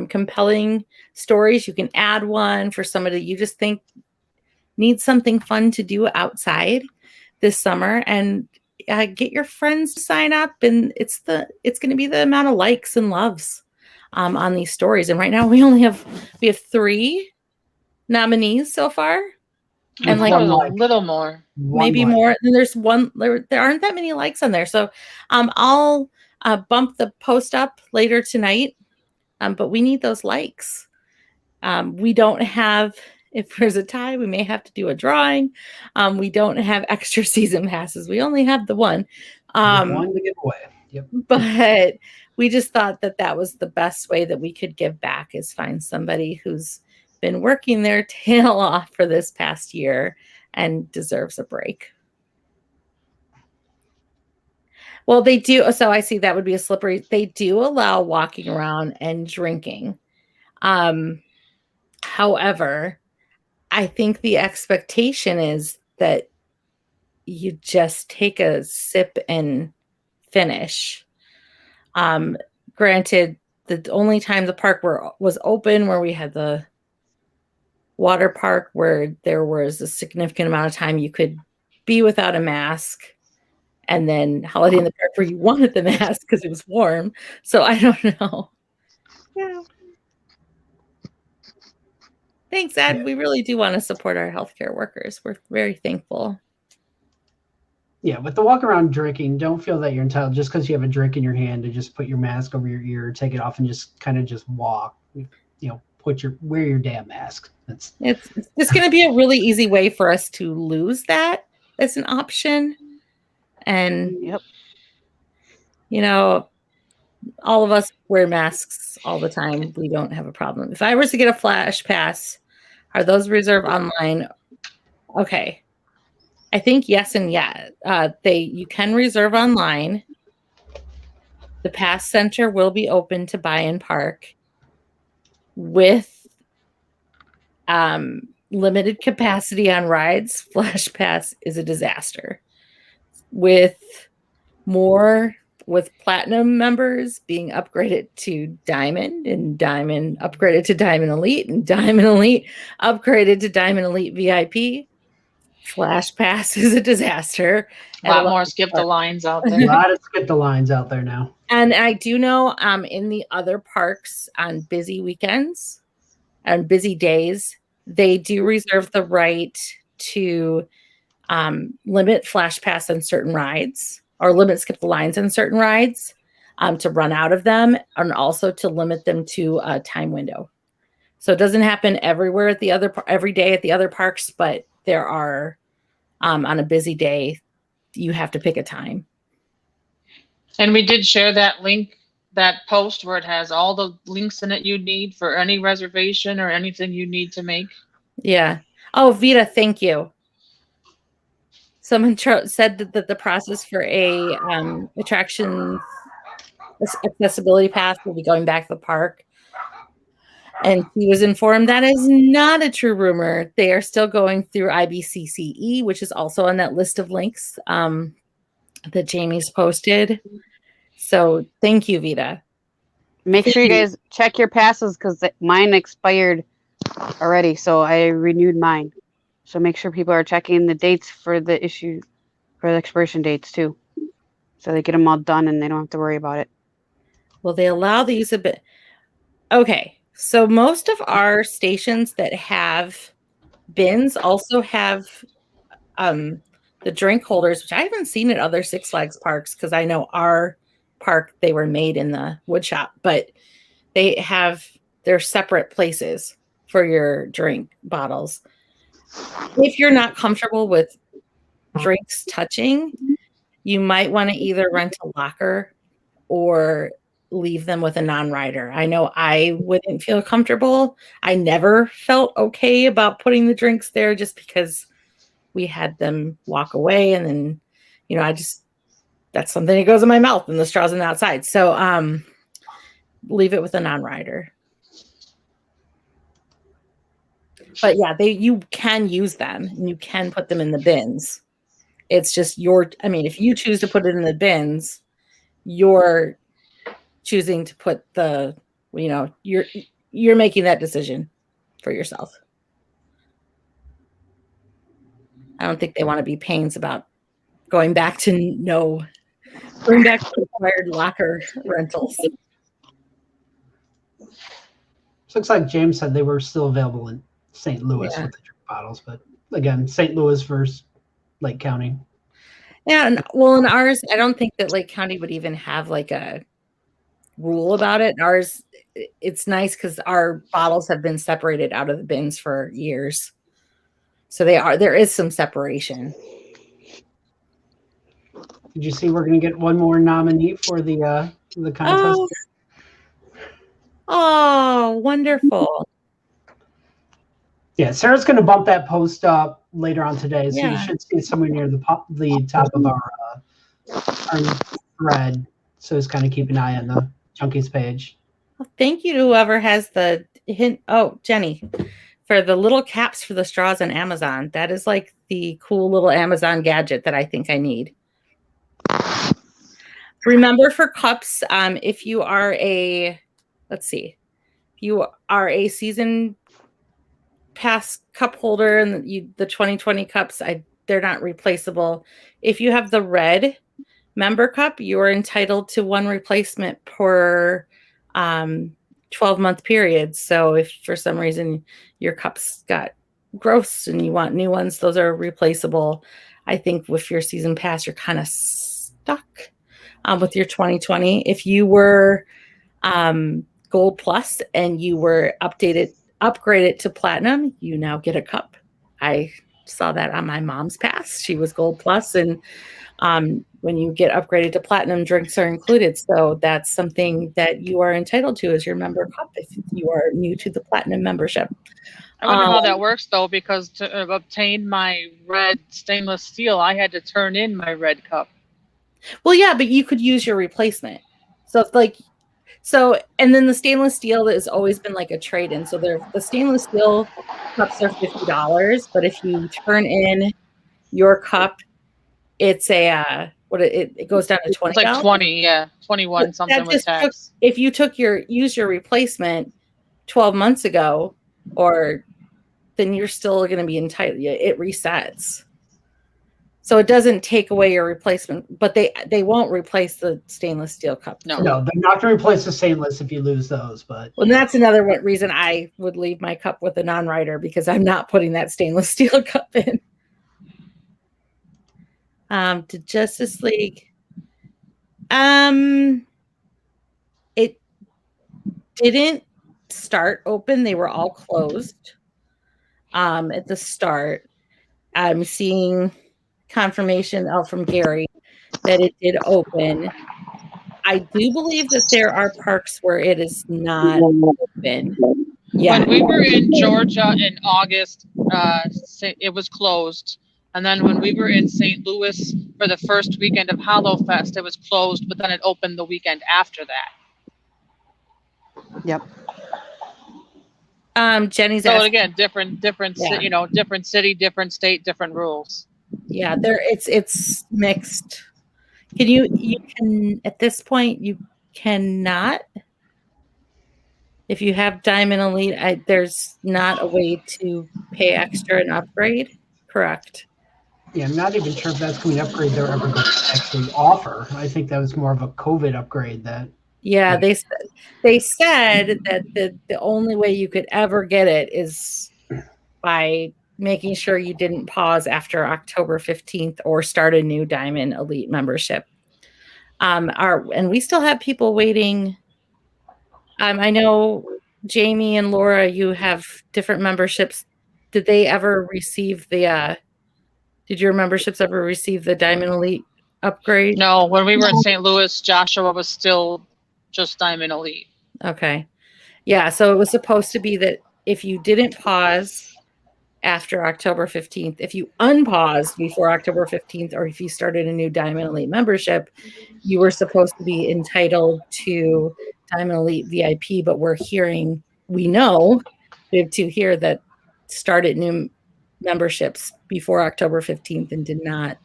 compelling stories. You can add one for somebody you just think needs something fun to do outside this summer, and get your friends to sign up. And it's going to be the amount of likes and loves on these stories. And right now we have 3 nominees so far. And like a little more, maybe more. And there's one, there aren't that many likes on there. So I'll bump the post up later tonight. But we need those likes. We don't have, if there's a tie, we may have to do a drawing. We don't have extra season passes. We only have the one. One to give away. Yep. But we just thought that was the best way that we could give back, is find somebody who's been working their tail off for this past year and deserves a break. Well, they do. So I see that would be a slippery. They do allow walking around and drinking. However, I think the expectation is that you just take a sip and finish. Granted, the only time the park was open, where we had the water park, where there was a significant amount of time you could be without a mask, and then Holiday in the Park where you wanted the mask because it was warm. So I don't know. Yeah. Thanks, Ed. Yeah. We really do want to support our healthcare workers. We're very thankful. Yeah, with the walk around drinking, don't feel that you're entitled just because you have a drink in your hand to just put your mask over your ear, take it off, and just kind of just walk. Wear your damn mask. It's just going to be a really easy way for us to lose that as an option. And yep, all of us wear masks all the time. We don't have a problem. If I was to get a flash pass, are those reserved online? Okay. I think yes and yeah. You can reserve online. The pass center will be open to buy in park with limited capacity on rides. Flash pass is a disaster. With more with platinum members being upgraded to diamond, and diamond upgraded to diamond elite, and diamond elite upgraded to diamond elite VIP. Flash Pass is a disaster. A lot more skip the lines out A there. lot of skip the lines out there now. And I do know in the other parks on busy weekends and busy days, they do reserve the right to limit Flash Pass on certain rides, or limit skip the lines on certain rides, to run out of them, and also to limit them to a time window. So it doesn't happen everywhere at the other every day at the other parks, but there are on a busy day, you have to pick a time. And we did share that link, that post where it has all the links in it you need for any reservation or anything you need to make. Yeah. Oh, Vita, thank you. Someone said that the process for a attraction accessibility pass will be going back to the park. And he was informed that is not a true rumor. They are still going through IBCCE, which is also on that list of links that Jamie's posted. So thank you, Vita. Make sure you guys check your passes because mine expired already. So I renewed mine. So make sure people are checking the dates for the expiration dates too. So they get them all done and they don't have to worry about it. Well, they allow the use of it. Okay. So most of our stations that have bins also have the drink holders, which I haven't seen at other Six Flags parks because I know our park, they were made in the wood shop, but they have their separate places for your drink bottles. If you're not comfortable with drinks touching, you might want to either rent a locker or leave them with a non-rider. I know I wouldn't feel comfortable. I never felt okay about putting the drinks there just because we had them walk away, and then, that's something that goes in my mouth and the straw's on the outside. So leave it with a non-rider. But yeah, you can use them and you can put them in the bins. It's just if you choose to put it in the bins, you're choosing to put you're making that decision for yourself. I don't think they want to be pains about going back to required locker rentals. Looks like James said they were still available in St. Louis with the drink bottles, but again, St. Louis versus Lake County. Yeah, in ours, I don't think that Lake County would even have like a rule about it. Ours, it's nice because our bottles have been separated out of the bins for years, so there is some separation. Did you see we're going to get one more nominee for the contest? Oh, wonderful. Yeah, Sarah's going to bump that post up later on today, so Yeah. you should see it somewhere near the top of our thread. So just kind of keep an eye on the Junkies page. Well, thank you to whoever has the hint. Oh, Jenny, for the little caps for the straws on Amazon. That is like the cool little Amazon gadget that I think I need. Remember, for cups, if you are a season pass cup holder and the 2020 cups, they're not replaceable. If you have the red member cup, you are entitled to one replacement per 12-month period. So if for some reason your cups got gross and you want new ones, those are replaceable. I think with your season pass, you're kind of stuck with your 2020. If you were Gold Plus and you were upgraded to Platinum, you now get a cup. I saw that on my mom's pass. She was Gold Plus, and when you get upgraded to Platinum, drinks are included. So that's something that you are entitled to as your member cup if you are new to the Platinum membership. I wonder how that works, though, because to obtain my red stainless steel, I had to turn in my red cup. Well, yeah, but you could use your replacement. And then the stainless steel has always been like a trade-in. So the stainless steel cups are $50, but if you turn in your cup, it's a what it goes down to 20. It's like 20, yeah, 21 But something that with just tax. if you use your replacement 12 months ago, or then you're still going to be entitled. It resets. So it doesn't take away your replacement, but they won't replace the stainless steel cup. No. No, they're not going to replace the stainless if you lose those. But Well, that's another reason I would leave my cup with a non-writer, because I'm not putting that stainless steel cup in. To Justice League. It didn't start open. They were all closed at the start. I'm seeing confirmation out from Gary that it did open. I do believe that there are parks where it is not open. Yeah. When we were in Georgia in August, it was closed. And then when we were in St. Louis for the first weekend of Hallowfest, it was closed, but then it opened the weekend after that. Yep. Jenny's So asking, again, different, Yeah. different city, different state, different rules. yeah, it's mixed. You can at this point you cannot, if you have Diamond Elite, there's not a way to pay extra and upgrade. Correct. yeah, I'm not even sure if that's going to be an upgrade they're ever going to actually offer. I think that was more of a COVID upgrade. Yeah, they said that the only way you could ever get it is by making sure you didn't pause after October 15th or start a new Diamond Elite membership. And we still have people waiting. I know Jamie and Laura, you have different memberships. Did they ever receive did your memberships ever receive the Diamond Elite upgrade? No, when we were in St. Louis, Joshua was still just Diamond Elite. Okay. Yeah, so it was supposed to be that if you didn't pause after October 15th, if you unpaused before October 15th, or if you started a new Diamond Elite membership, you were supposed to be entitled to Diamond Elite VIP, but we know, we have two here that started new memberships before October 15th and did not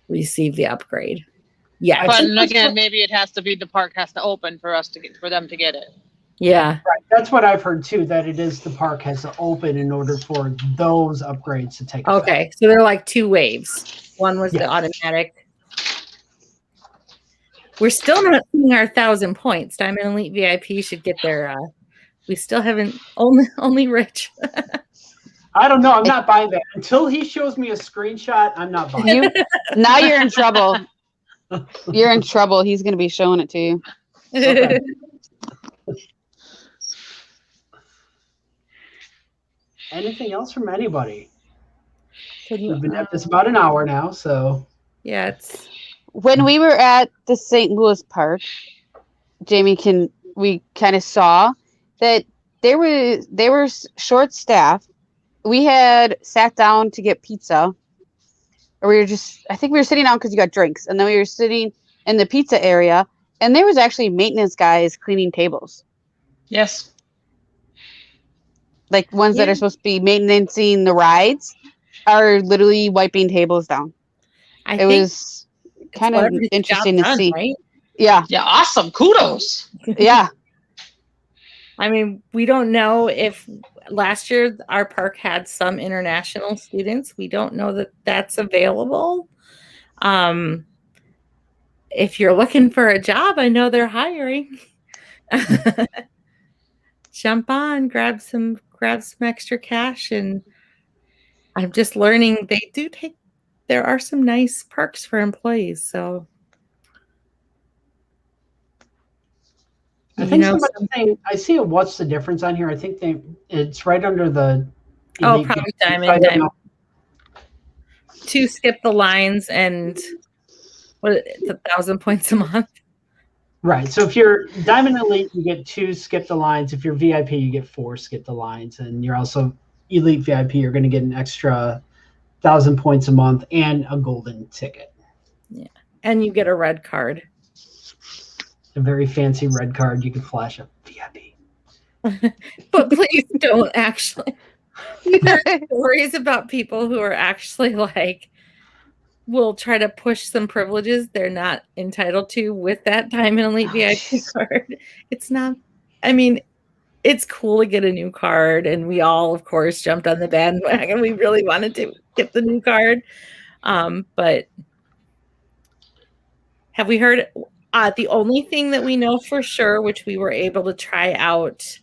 receive the upgrade. Yeah. But again, maybe it has to be the park has to open for them to get it. Yeah. Right. That's what I've heard too, that it is the park has to open in order for those upgrades to take effect. Okay. So they're like two waves. One was the automatic. We're still not seeing our 1,000 points. Diamond Elite VIP should get their we still haven't, only Rich. I don't know. I'm not buying that. Until he shows me a screenshot, I'm not buying it. Now you're in trouble. You're in trouble. He's going to be showing it to you. Okay. Anything else from anybody? We've been at this about an hour now, so. Yeah, When we were at the St. Louis Park, Jamie, we kind of saw that they were short staffed. We had sat down to get pizza, or I think we were sitting down because you got drinks, and then we were sitting in the pizza area, and there was actually maintenance guys cleaning tables. Yes. Like ones that are supposed to be maintaining the rides are literally wiping tables down. It was kind of interesting to see. Right? Yeah. Yeah, awesome. Kudos. Yeah. I mean, we don't know if last year our park had some international students. We don't know that that's available. If you're looking for a job, I know they're hiring. Jump on, grab some extra cash, and I'm just learning there are some nice perks for employees. So I think somebody's saying, I see a what's the difference on here. I think it's right under the probably Diamond. 2 skip the lines and it's 1,000 points a month. Right. So if you're Diamond Elite, you get 2 skip the lines. If you're VIP, you get 4 skip the lines. And you're also Elite VIP, you're going to get an extra 1,000 points a month and a golden ticket. Yeah. And you get a red card. A very fancy red card you can flash up VIP. But please don't actually. We've heard stories about people who are actually like will try to push some privileges they're not entitled to with that Diamond Elite VIP card. It's not, I mean, it's cool to get a new card, and we all, of course, jumped on the bandwagon. We really wanted to get the new card. But have we heard the only thing that we know for sure, which we were able to try out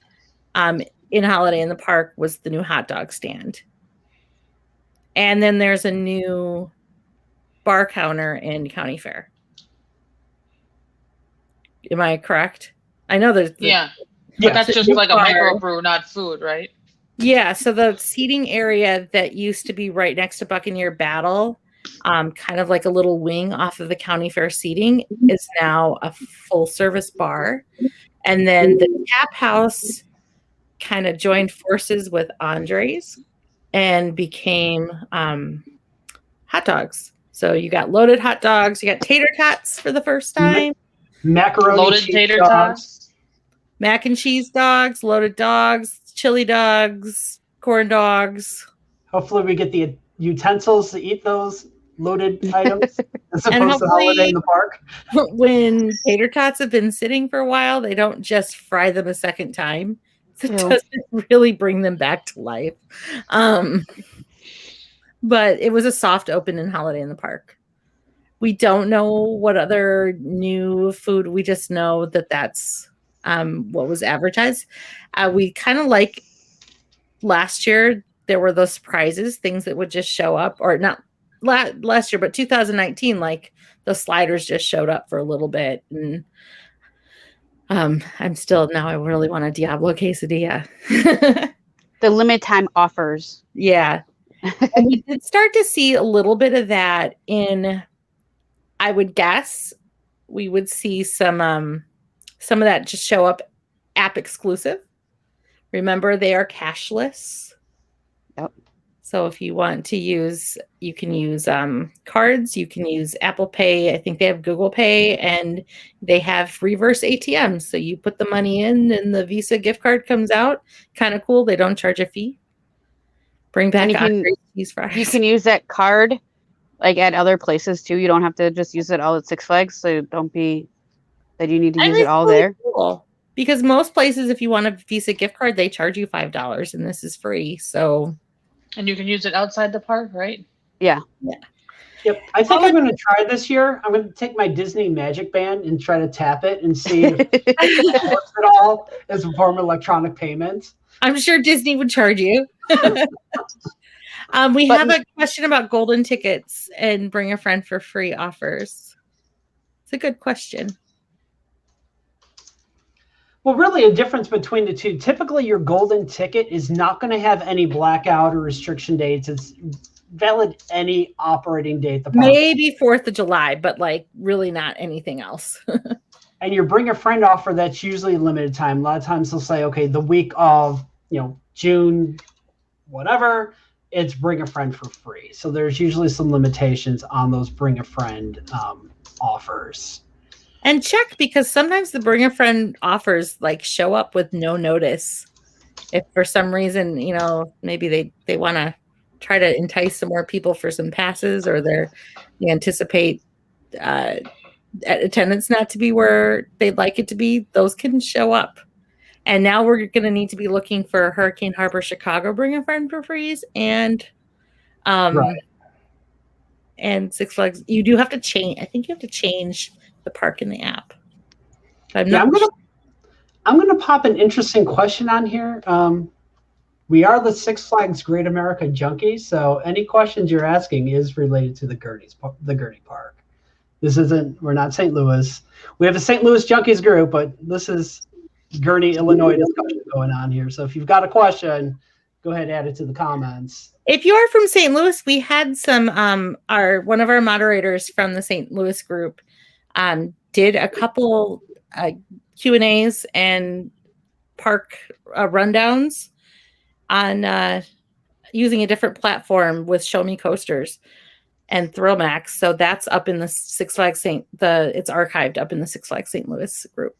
in Holiday in the Park, was the new hot dog stand. And then there's a new bar counter in County Fair. Am I correct? I know there's but that's just like a microbrew, not food, right? Yeah, so the seating area that used to be right next to Buccaneer Battle, kind of like a little wing off of the County Fair seating, is now a full service bar. And then the tap house kind of joined forces with Andre's and became hot dogs. So you got loaded hot dogs, you got tater tots for the first time. Macaroni loaded tater tots. Mac and cheese dogs, loaded dogs, chili dogs, corn dogs. Hopefully we get the utensils to eat those loaded items as opposed to Holiday in the Park. When tater tots have been sitting for a while, they don't just fry them a second time. It doesn't really bring them back to life. But it was a soft open in Holiday in the Park. We don't know what other new food. We just know that that's what was advertised. We kind of like last year, there were those surprises, things that would just show up, or not last year, but 2019, like the sliders just showed up for a little bit. And I'm still, now I really want a Diablo quesadilla. The limited time offers. Yeah. And we did start to see a little bit of that in, I would guess we would see some of that just show up app exclusive. Remember, they are cashless. Yep. So if you want to use, you can use cards, you can use Apple Pay. I think they have Google Pay, and they have reverse ATMs. So you put the money in and the Visa gift card comes out. Kind of cool. They don't charge a fee. Bring back cheese fries. You can use that card like at other places too. You don't have to just use it all at Six Flags. So don't be that you need to use it all really there. Cool. Because most places, if you want a Visa gift card, they charge you $5, and this is free. So, and you can use it outside the park, right? Yeah. Yep. I think I'm going to try this year. I'm going to take my Disney Magic Band and try to tap it and see if it works at all as a form of electronic payment. I'm sure Disney would charge you. We have a question about golden tickets and bring a friend for free offers. It's a good question. Well, really a difference between the two. Typically, your golden ticket is not going to have any blackout or restriction dates. It's valid any operating day at the park. Maybe 4th of July, but like really not anything else. And your bring a friend offer, that's usually limited time. A lot of times they'll say, okay, the week of, June, whatever, it's bring a friend for free. So there's usually some limitations on those bring a friend offers. And check, because sometimes the bring a friend offers like show up with no notice. If for some reason, maybe they want to try to entice some more people for some passes, or they anticipate attendance not to be where they'd like it to be, those can show up. And now we're going to need to be looking for Hurricane Harbor Chicago bring a friend for freeze and Right. and Six Flags. You do have to change. I think you have to change the park in the app. I'm gonna pop an interesting question on here. We are the Six Flags Great America Junkies, so any questions you're asking is related to the Gurney Park. We're not St. Louis. We have a St. Louis Junkies group, but this is Gurney, Illinois discussion going on here. So if you've got a question, go ahead and add it to the comments. If you are from St. Louis, we had some one of our moderators from the St. Louis group did a couple Q&As and park rundowns on using a different platform with Show Me Coasters and ThrillMax. So that's up in the Six Flags it's archived up in the Six Flags St. Louis group.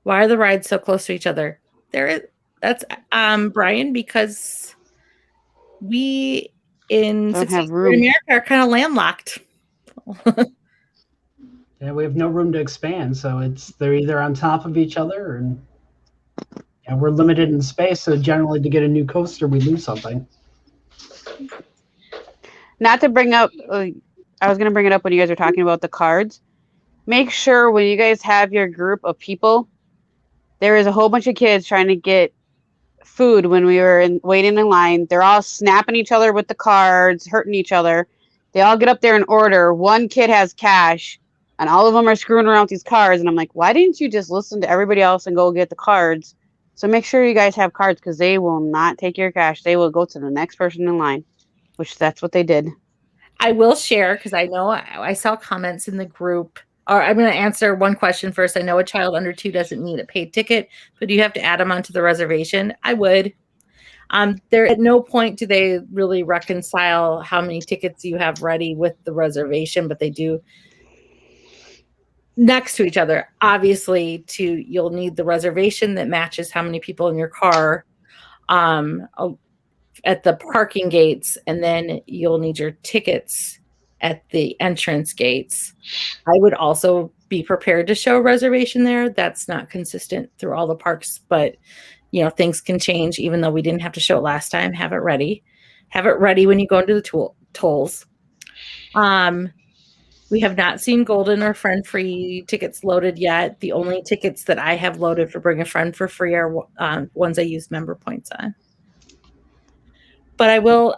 Why are the rides so close to each other? That's Brian, because we in Don't have 60s room. in America are kind of landlocked. Yeah, we have no room to expand, so they're either on top of each other, and we're limited in space. So generally, to get a new coaster, we lose something. Not to bring up, I was going to bring it up when you guys were talking about the cards. Make sure when you guys have your group of people, there is a whole bunch of kids trying to get food when we were waiting in line. They're all snapping each other with the cards, hurting each other. They all get up there and order. One kid has cash, and all of them are screwing around with these cards. And I'm like, why didn't you just listen to everybody else and go get the cards? So make sure you guys have cards, because they will not take your cash. They will go to the next person in line, which that's what they did. I will share, because I know I saw comments in the group. Or I'm going to answer one question first. I know a child under 2 doesn't need a paid ticket, but do you have to add them onto the reservation? I would. There at no point do they really reconcile how many tickets you have ready with the reservation, but they do next to each other. Obviously, you'll need the reservation that matches how many people in your car at the parking gates, and then you'll need your tickets at the entrance gates. I would also be prepared to show a reservation there. That's not consistent through all the parks, but things can change. Even though we didn't have to show it last time, have it ready. Have it ready when you go into the tolls. We have not seen golden or friend free tickets loaded yet. The only tickets that I have loaded for Bring a Friend for free are ones I use member points on. But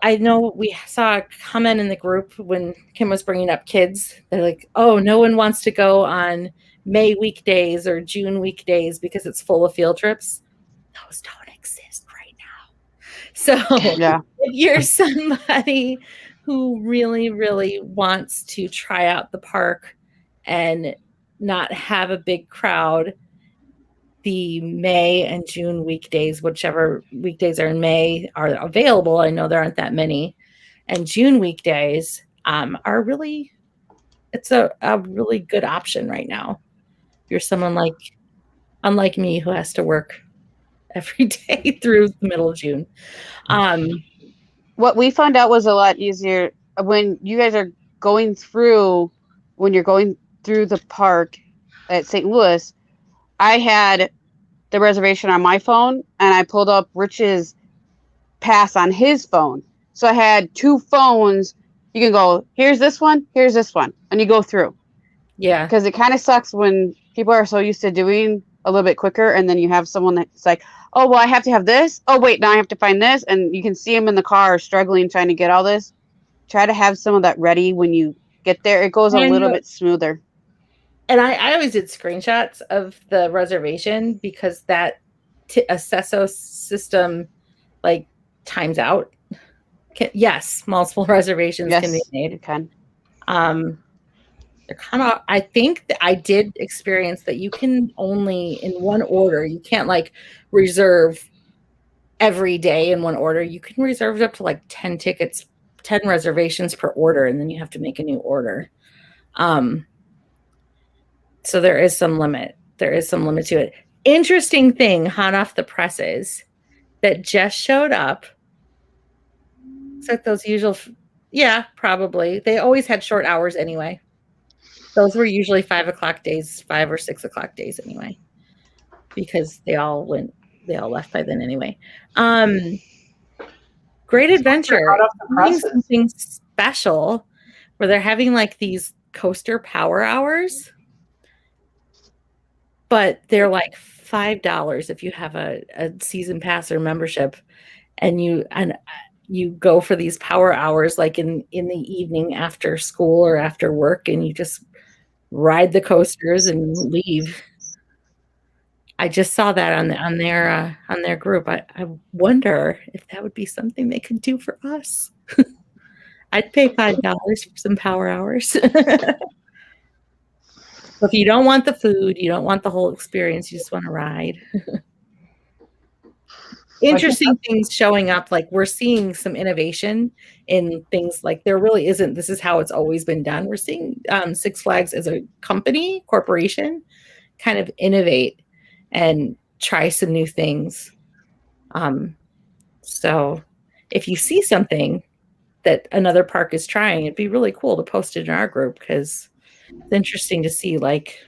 I know we saw a comment in the group when Kim was bringing up kids. They're like, oh, no one wants to go on May weekdays or June weekdays because it's full of field trips. Those don't exist right now. So Yeah. if you're somebody who really, really wants to try out the park and not have a big crowd, the May and June weekdays, whichever weekdays are in May, are available. I know there aren't that many. And June weekdays are really, it's a really good option right now. If you're someone unlike me who has to work every day through the middle of June. What we found out was a lot easier when you guys are going through, when you're going through the park at St. Louis. I had the reservation on my phone, and I pulled up Rich's pass on his phone. So I had 2 phones. You can go, here's this one, and you go through. Yeah. Because it kind of sucks when people are so used to doing a little bit quicker, and then you have someone that's like, oh, well, I have to have this. Oh, wait, now I have to find this. And you can see them in the car struggling, trying to get all this. Try to have some of that ready when you get there. It goes a little bit smoother. And I always did screenshots of the reservation, because that Acesso system times out. Yes, multiple reservations can be made. It can. They're kind of, I think that I did experience that you can only in one order. You can't reserve every day in one order. You can reserve up to 10 tickets, 10 reservations per order, and then you have to make a new order. So there is some limit. There is some limit to it. Interesting thing, hot off the presses, that just showed up. It's like those usual, yeah, probably. They always had short hours anyway. Those were usually 5 o'clock days, 5 or 6 o'clock days anyway, because they all left by then anyway. Great Adventure, doing something special where they're having these coaster power hours, but they're $5 if you have a season pass or membership, and you go for these power hours in the evening after school or after work, and you just ride the coasters and leave. I just saw that on their group. I wonder if that would be something they could do for us. I'd pay $5 for some power hours. If you don't want the food, you don't want the whole experience, you just want to ride. Interesting things showing up. We're seeing some innovation in things there really isn't. This is how it's always been done. We're seeing Six Flags as a corporation kind of innovate and try some new things. So if you see something that another park is trying, it'd be really cool to post it in our group because it's interesting to see. Like,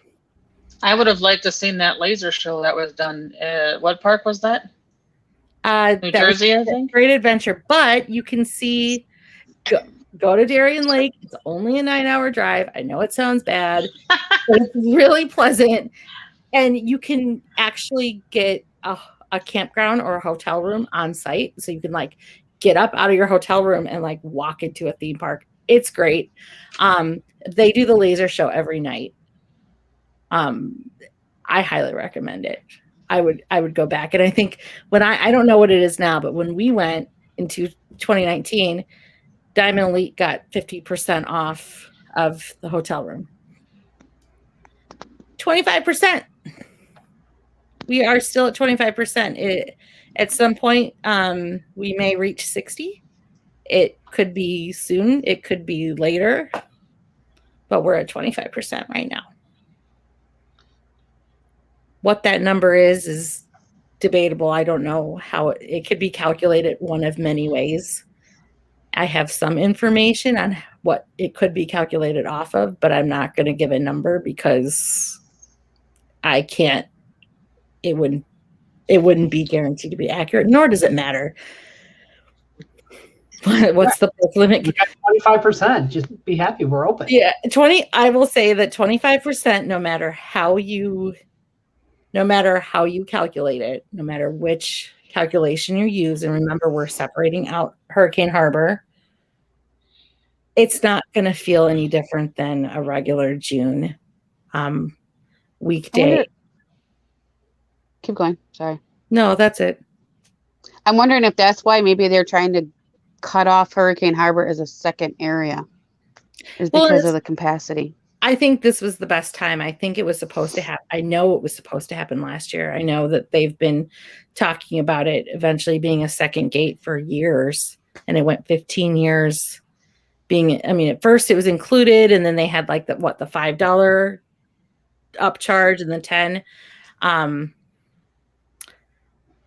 I would have liked to seen that laser show that was done. What park was that? New Jersey, I think. Great Adventure, but you can see. Go to Darien Lake. It's only a 9-hour drive. I know it sounds bad, but it's really pleasant. And you can actually get a campground or a hotel room on site. So you can like get up out of your hotel room and like walk into a theme park. It's great. They do the laser show every night. I highly recommend it. I would go back. And I think when I don't know what it is now, but when we went into 2019, Diamond Elite got 50% off of the hotel room. 25%. We are still at 25%. At some point, we may reach 60. It could be soon. It could be later. But we're at 25% right now. What that number is debatable. I don't know how it could be calculated one of many ways. I have some information on what it could be calculated off of, but I'm not going to give a number because I can't. It wouldn't be guaranteed to be accurate, nor does it matter. What's the limit? 25%. Just be happy we're open. Yeah, 20. I will say that 25%, no matter how you calculate it, no matter which calculation you use, and remember we're separating out Hurricane Harbor, it's not going to feel any different than a regular June weekday. Keep going. Sorry. No, that's it. I'm wondering if that's why maybe they're trying to cut off Hurricane Harbor as a second area, is because of the capacity. I think this was the best time. I think it was supposed to happen. I know it was supposed to happen last year. I know that they've been talking about it eventually being a second gate for years, and it went 15 years being, I mean, at first it was included, and then they had like the $5 upcharge and then 10.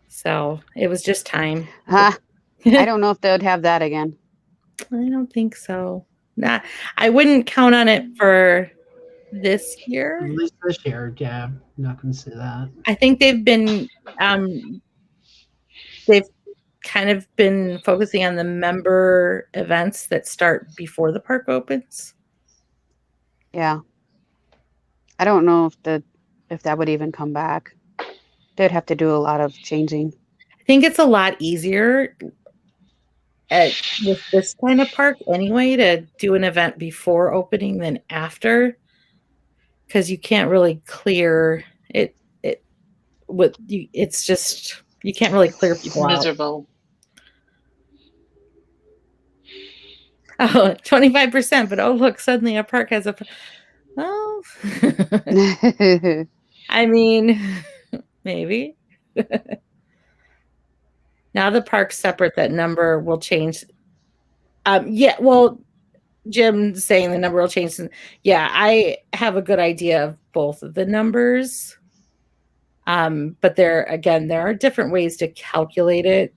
So it was just time. I don't know if they would have that again. I don't think so. I wouldn't count on it for this year. At least this year, yeah. I'm not going to say that. I think they've kind of been focusing on the member events that start before the park opens. Yeah. I don't know if that would even come back. They'd have to do a lot of changing. I think it's a lot easier with this kind of park anyway to do an event before opening than after, because you can't really clear it with you. It's just you can't really clear people miserable out. Oh, 25%, but oh look, suddenly a park has a I mean, maybe. Now the park's separate, that number will change. Yeah, well, Jim's saying the number will change. Yeah, I have a good idea of both of the numbers. But there are different ways to calculate it.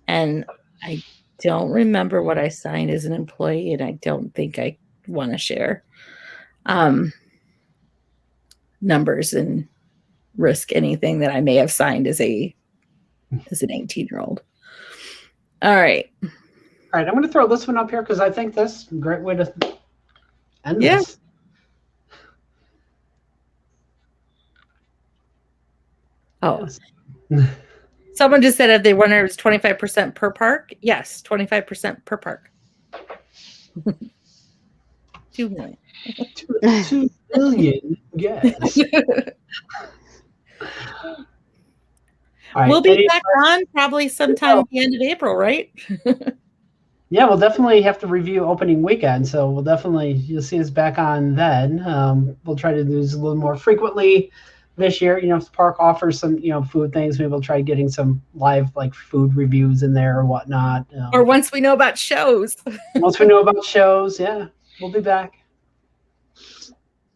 And I don't remember what I signed as an employee, and I don't think I want to share numbers and risk anything that I may have signed as an 18-year-old. All right. All right, I'm going to throw this one up here because I think this is a great way to end this. Oh. Yes. Someone just said if they wonder if it's 25% per park. Yes, 25% per park. 2 million. 2 billion, yes. Right, we'll be back on probably sometime at the end of April, right? Yeah, we'll definitely have to review opening weekend, so you'll see us back on then. We'll try to do this a little more frequently this year. You know, if the park offers some, food things, maybe we'll try getting some live food reviews in there or whatnot. Or once we know about shows. Once we know about shows, yeah, we'll be back.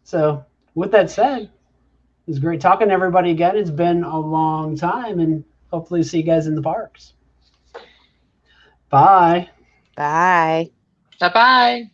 So with that said, it was great talking to everybody again. It's been a long time, and hopefully see you guys in the parks. Bye. Bye. Bye-bye.